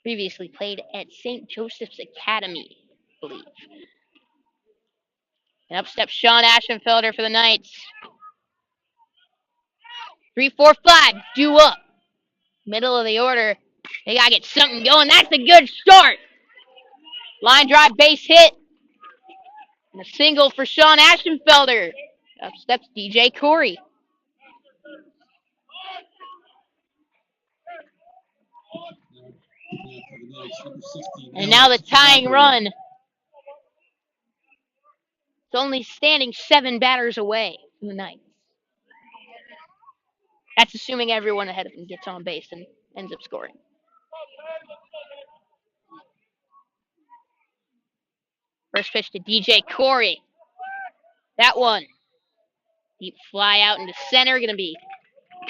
Previously played at St. Joseph's Academy, I believe. And up steps Sean Ashenfelder for the Knights. 3-4 flag, due up. Middle of the order. They got to get something going. That's a good start. Line drive base hit. And a single for Sean Ashenfelder. Up steps DJ Corey. And now the tying run. It's only standing 7 batters away from the Knights. That's assuming everyone ahead of him gets on base and ends up scoring. First pitch to DJ Corey. That one. Deep fly out into center. Going to be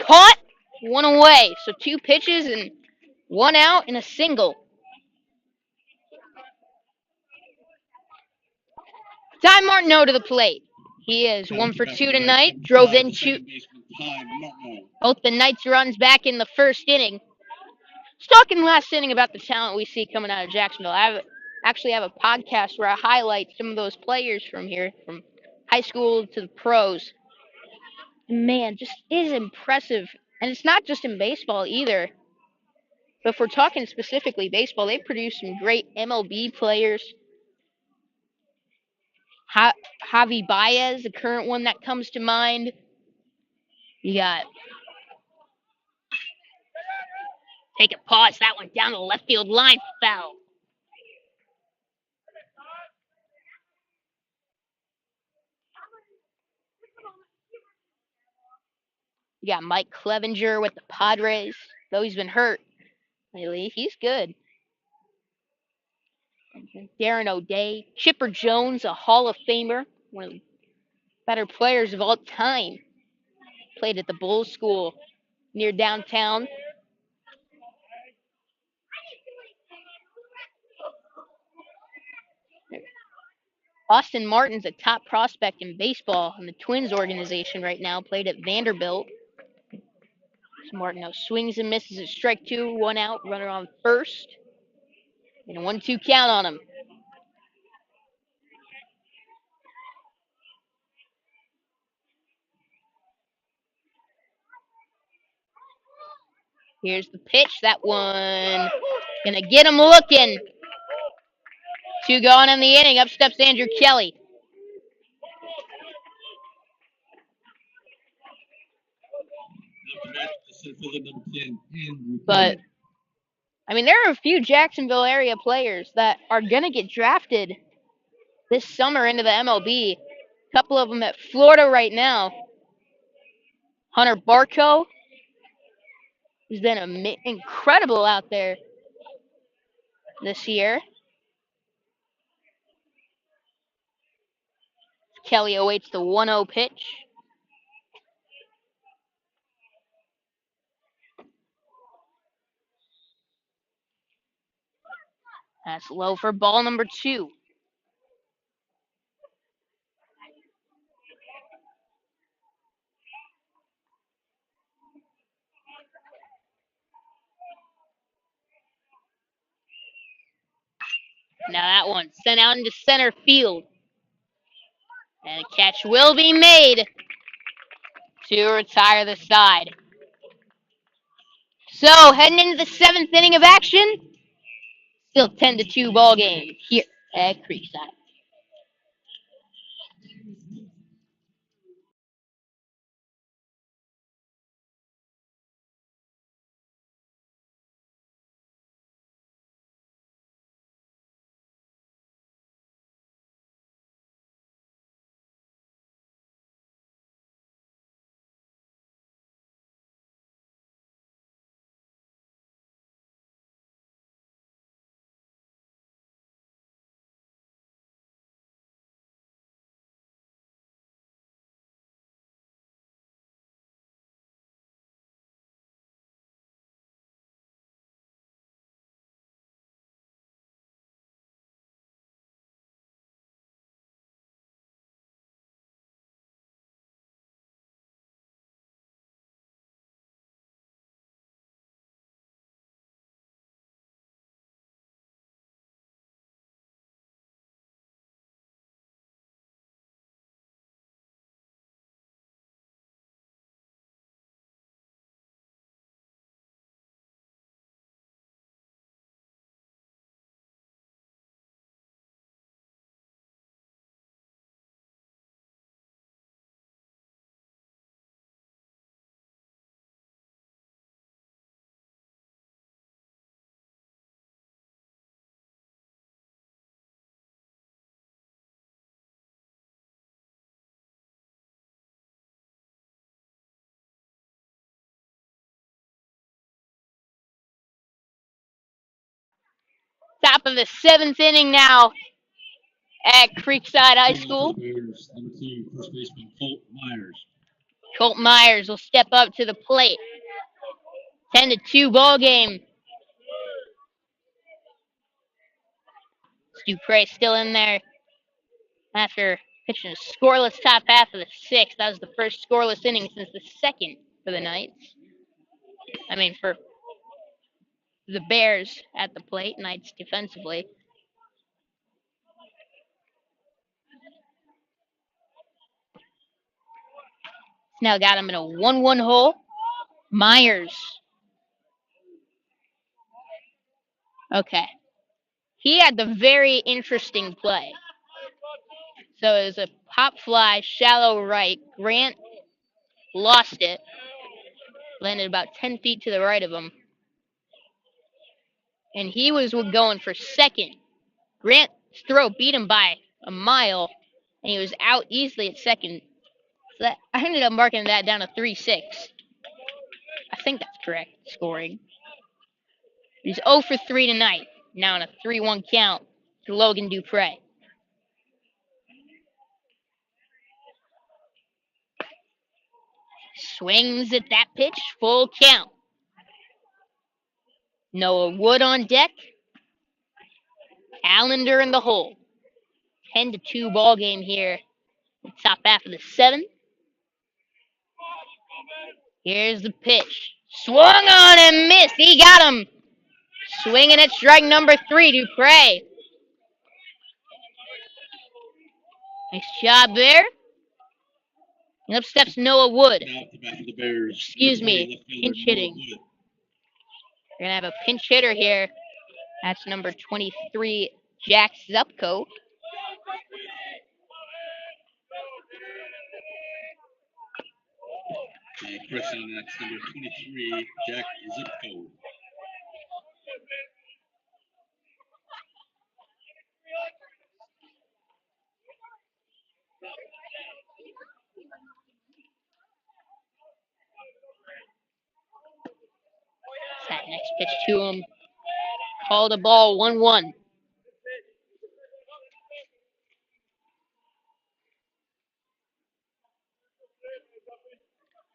caught. 1 away. So 2 pitches and 1 out and a single. Ty Martineau to the plate. He is 1 for 2 tonight. Drove in 2. Both the Knights runs back in the first inning. I was talking last inning about the talent we see coming out of Jacksonville. I actually have a podcast where I highlight some of those players from here, from high school to the pros. Man, just is impressive. And it's not just in baseball either. But if we're talking specifically baseball, they produce some great MLB players. Javi Baez, the current one that comes to mind. You got... Take a pause. That one down the left field line. Foul. You got Mike Clevenger with the Padres. Though he's been hurt lately, he's good. Darren O'Day. Chipper Jones, a Hall of Famer. One of the better players of all time. Played at the Bulls School near downtown. Austin Martin's a top prospect in baseball in the Twins organization right now, played at Vanderbilt. Martin now swings and misses at strike two, one out, runner on first. And a 1-2 count on him. Here's the pitch. That one gonna get him looking. 2 gone in the inning. Up steps Andrew Kelly. But I mean, there are a few Jacksonville area players that are gonna get drafted this summer into the MLB. A couple of them at Florida right now. Hunter Barco, who's been incredible out there this year. Kelly awaits the 1-0 pitch. That's low for ball number 2. Now that one sent out into center field. And a catch will be made to retire the side. So heading into the 7th inning of action, still 10-2 ball game here at Creekside. Top of the 7th inning now at Creekside High School. First baseman Colt Myers. Colt Myers will step up to the plate. 10-2 ball game. Dupre still in there after pitching a scoreless top half of the 6th. That was the first scoreless inning since the 2nd for the Knights. I mean, for the Bears at the plate, Knights defensively. Now got him in a 1-1 hole. Myers. Okay. He had the very interesting play. So it was a pop fly, shallow right. Grant lost it. Landed about 10 feet to the right of him. And he was going for second. Grant's throw beat him by a mile, and he was out easily at second. So I ended up marking that down to 3-6. I think that's correct scoring. He's 0 for 3 tonight. Now in a 3-1 count to Logan Dupre. Swings at that pitch, full count. Noah Wood on deck. Allender in the hole. 10-2 ball game here. Top half of the 7th. Here's the pitch. Swung on and missed. He got him. Swinging at strike number 3, Dupre. Nice job there. And up steps Noah Wood. Now at the back of the Bears. Excuse me, pinch hitting. We're going to have a pinch hitter here. That's number 23, Jack Zupko. Correction, that's number 23, Jack Zupko. That next pitch to him. Called a ball 1-1.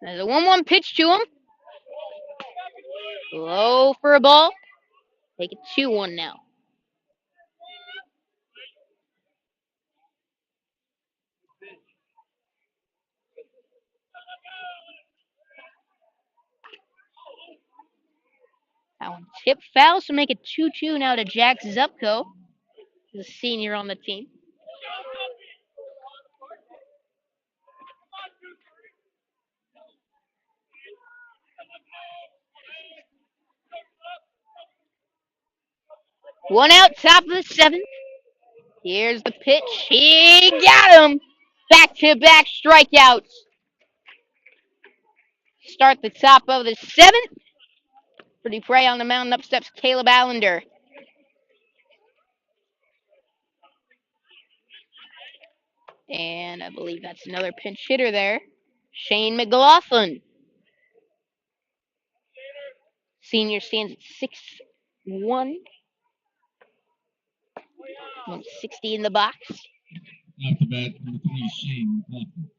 There's a 1-1 pitch to him. Low for a ball. Take it 2-1 now. That one tip foul, so make it 2-2 now to Jack Zupko, the senior on the team. One out, top of the 7th. Here's the pitch. He got him. Back-to-back strikeouts. Start the top of the 7th. For Dupre on the mound, up steps Caleb Allender. And I believe that's another pinch hitter there. Shane McLaughlin. Senior stands at 6'1", 160 in the box. Off the bat, number 3, Shane McLaughlin.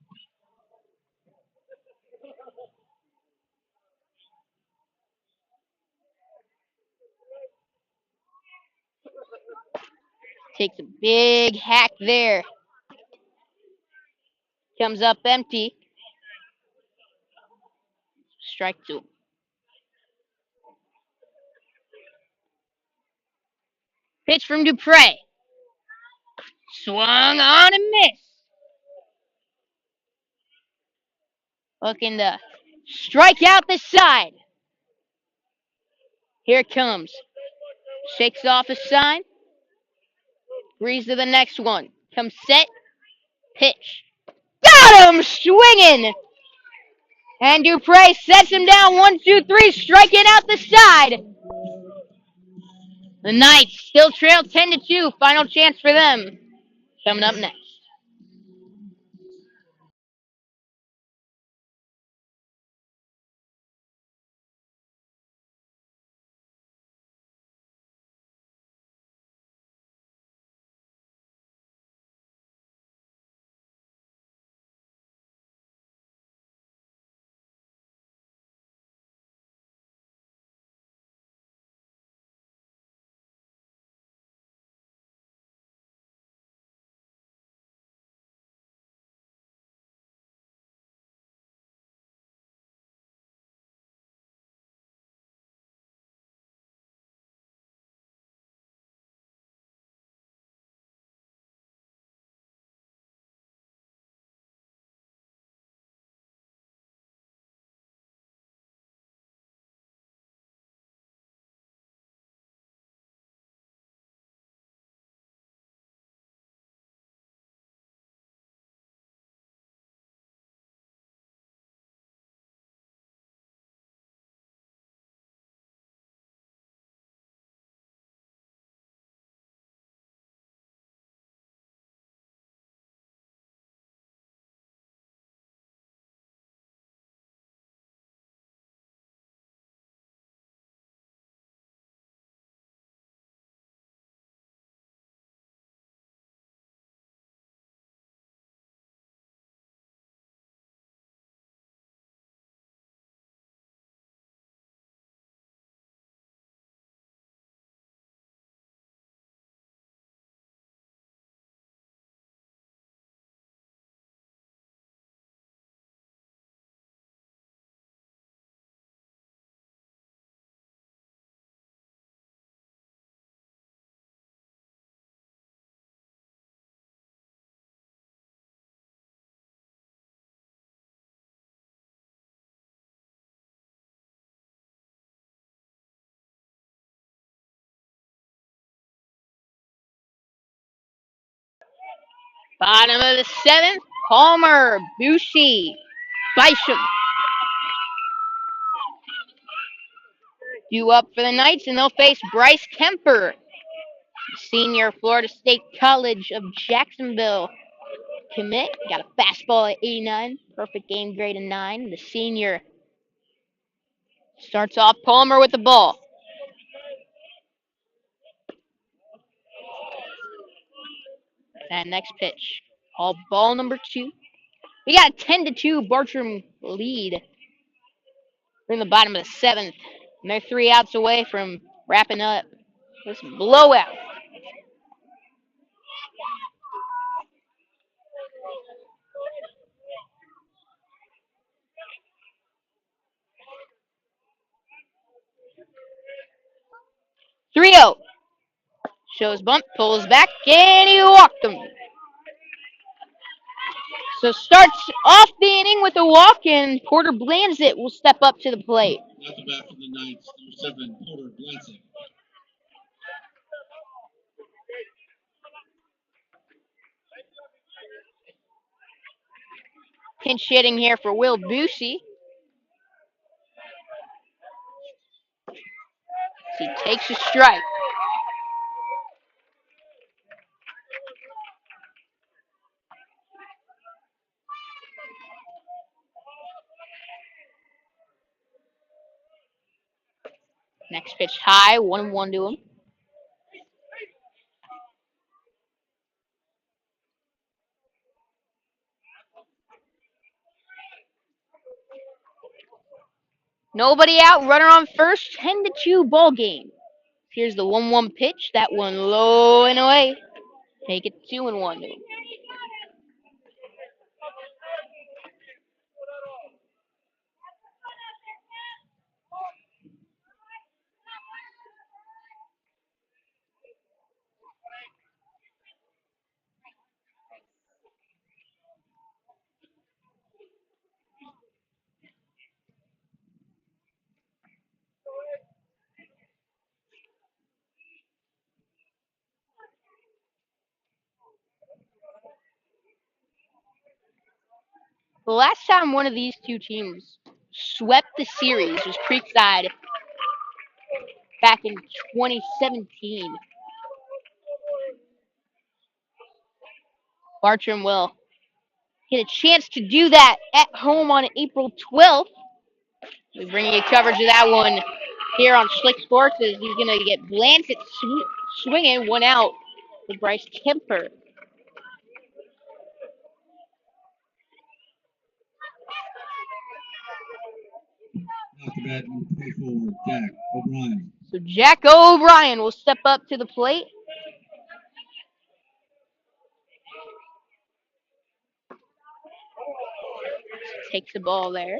Takes a big hack there. Comes up empty. Strike 2. Pitch from Dupre. Swung on and missed. Looking to strike out the side. Here it comes. Shakes off a sign. Breeze to the next one. Comes set. Pitch. Got him! Swinging! And Dupre sets him down 1-2-3, striking out the side. The Knights still trail 10-2. Final chance for them. Coming up next. Bottom of the 7th, Palmer, Busey, Bishop. Due up for the Knights, and they'll face Bryce Kemper, senior, Florida State College of Jacksonville commit. Got a fastball at 89, perfect game grade of 9. The senior starts off Palmer with the ball. And next pitch, all ball number 2. We got a 10-2 Bartram lead in the bottom of the 7th. And they're 3 outs away from wrapping up this blowout. Three 0. Shows bunt, pulls back, and he walked him. So starts off the inning with a walk, and Porter Blanzett will step up to the plate. At the bat from the Knights, number 7, Porter Blanzett. Pinch hitting here for Will Busey. He takes a strike. Next pitch high, 1-1 to him. Nobody out, runner on first, 10-2 ball game. Here's the 1-1 pitch, that one low and away. Take it 2-1 to him. The last time one of these two teams swept the series was Creekside back in 2017. Bartram will get a chance to do that at home on April 12th. We bring you coverage of that one here on Slick Sports as he's going to get Blanchett swinging, 1 out for Bryce Kemper. At the bat, number 24, Jack O'Brien. So Jack O'Brien will step up to the plate. Takes the ball there.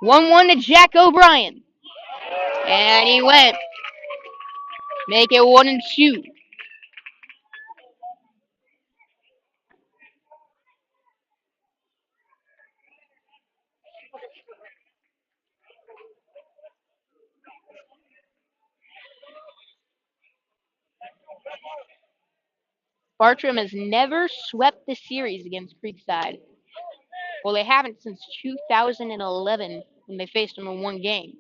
One to Jack O'Brien. And he went. Make it 1-2. Bartram has never swept the series against Creekside. Well, they haven't since 2011 when they faced them in one game.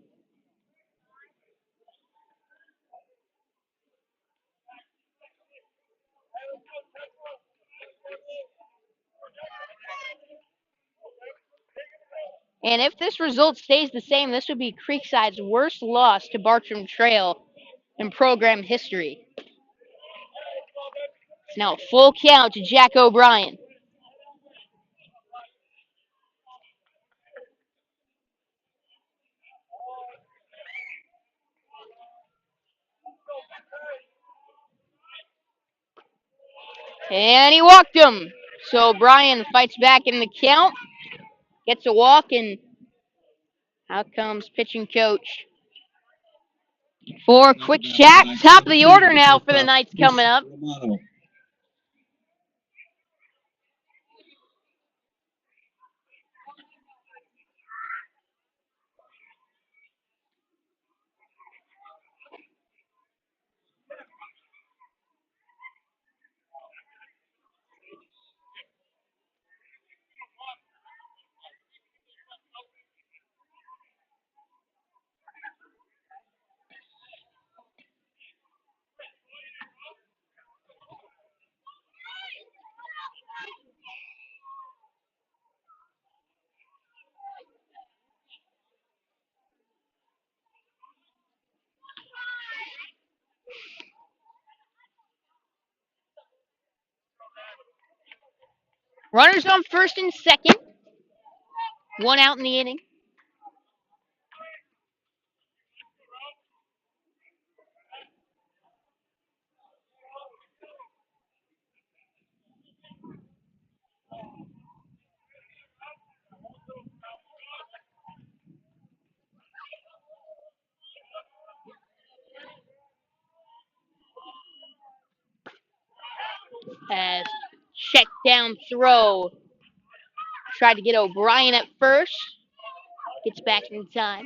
And if this result stays the same, this would be Creekside's worst loss to Bartram Trail in program history. It's now a full count to Jack O'Brien. And he walked him. So O'Brien fights back in the count, gets a walk, and Out comes pitching coach. For a quick chat, top of the order now for the Knights coming up. Runners on first and second. One out in the inning. As check down throw. Tried to get O'Brien at first. Gets back in time.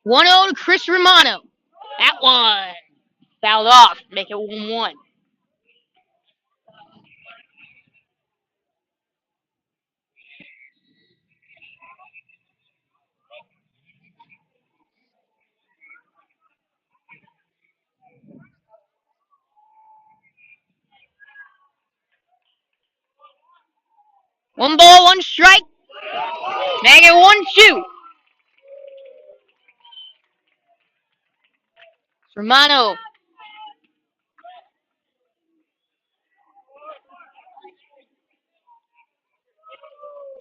One 0 to Chris Romano. That one fouled off. Make it 1-1. One ball, one strike. Make it 1-2. Romano.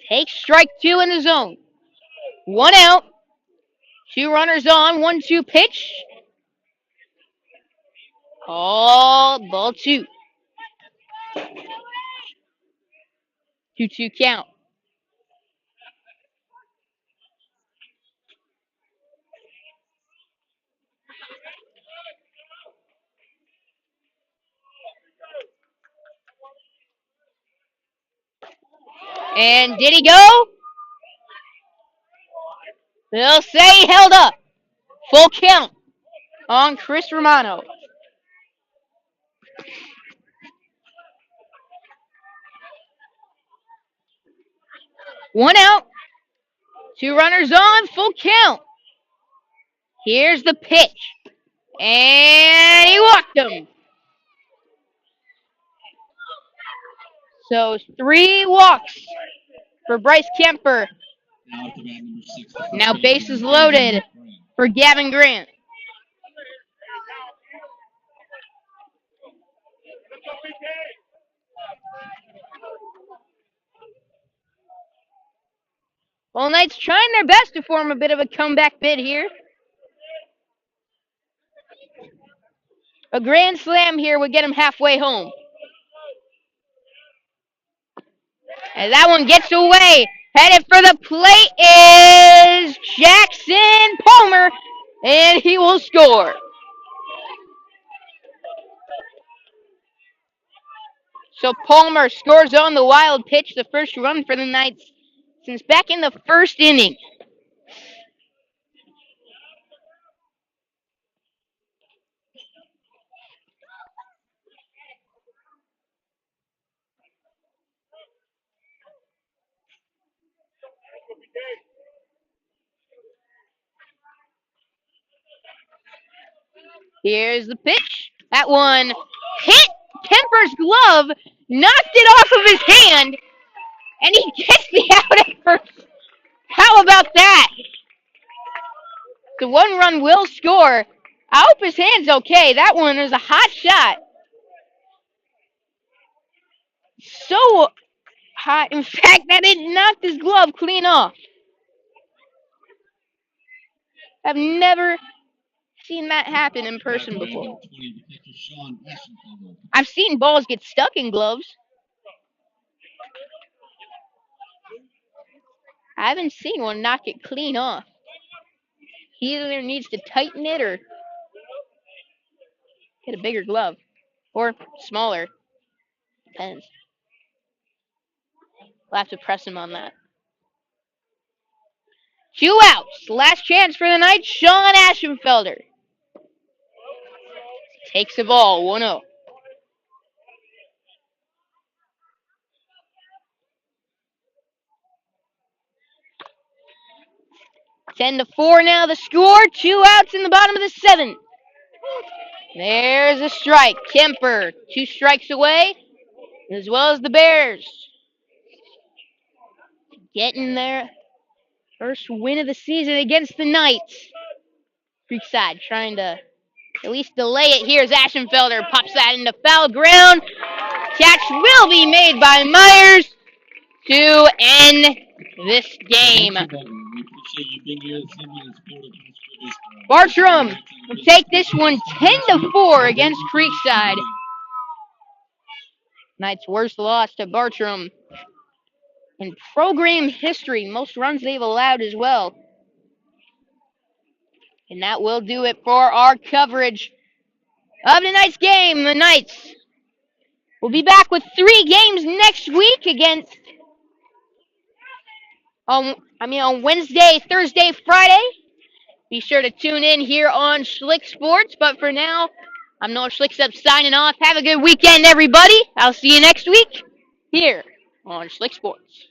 Takes strike two in the zone. One out. Two runners on. 1-2 pitch. Ball two. 2-2 count. And did he go? They'll say he held up. Full count on Chris Romano. One out. Two runners on. Full count. Here's the pitch. And he walked him. So 3 walks for Bryce Kemper. Now bases loaded for Gavin Grant. Well, Knights trying their best to form a bit of a comeback bid here. A grand slam here would get him halfway home. And that one gets away. Headed for the plate is Jackson Palmer, and he will score. So Palmer scores on the wild pitch, the first run for the Knights since back in the first inning. Here's the pitch. That one hit Kemper's glove, knocked it off of his hand, and he gets the out at first. How about that? The 1 run will score. I hope his hand's okay. That one is a hot shot. So hot, in fact, that it knocked his glove clean off. I've never seen that happen in person before. I've seen balls get stuck in gloves. I haven't seen one knock it clean off. He either needs to tighten it or get a bigger glove. Or smaller. Depends. We'll have to press him on that. 2 outs. Last chance for the night. Sean Ashenfelder takes the ball. 1-0. Ten to 4 now the score. 2 outs in the bottom of the 7th. There's a strike. Kemper 2 strikes away, as well as the Bears getting their first win of the season against the Knights. Creekside trying to at least delay it. Here's Ashenfelder. Pops that into foul ground. Catch will be made by Myers to end this game. Bartram will take this one 10 to 4 against Creekside. Knights' worst loss to Bartram in program history. Most runs they've allowed as well. And that will do it for our coverage of tonight's game. The Knights will be back with 3 games next week against on Wednesday, Thursday, Friday. Be sure to tune in here on Schlick Sports. But for now, I'm Noah Schlicksup signing off. Have a good weekend, everybody. I'll see you next week here on Schlick Sports.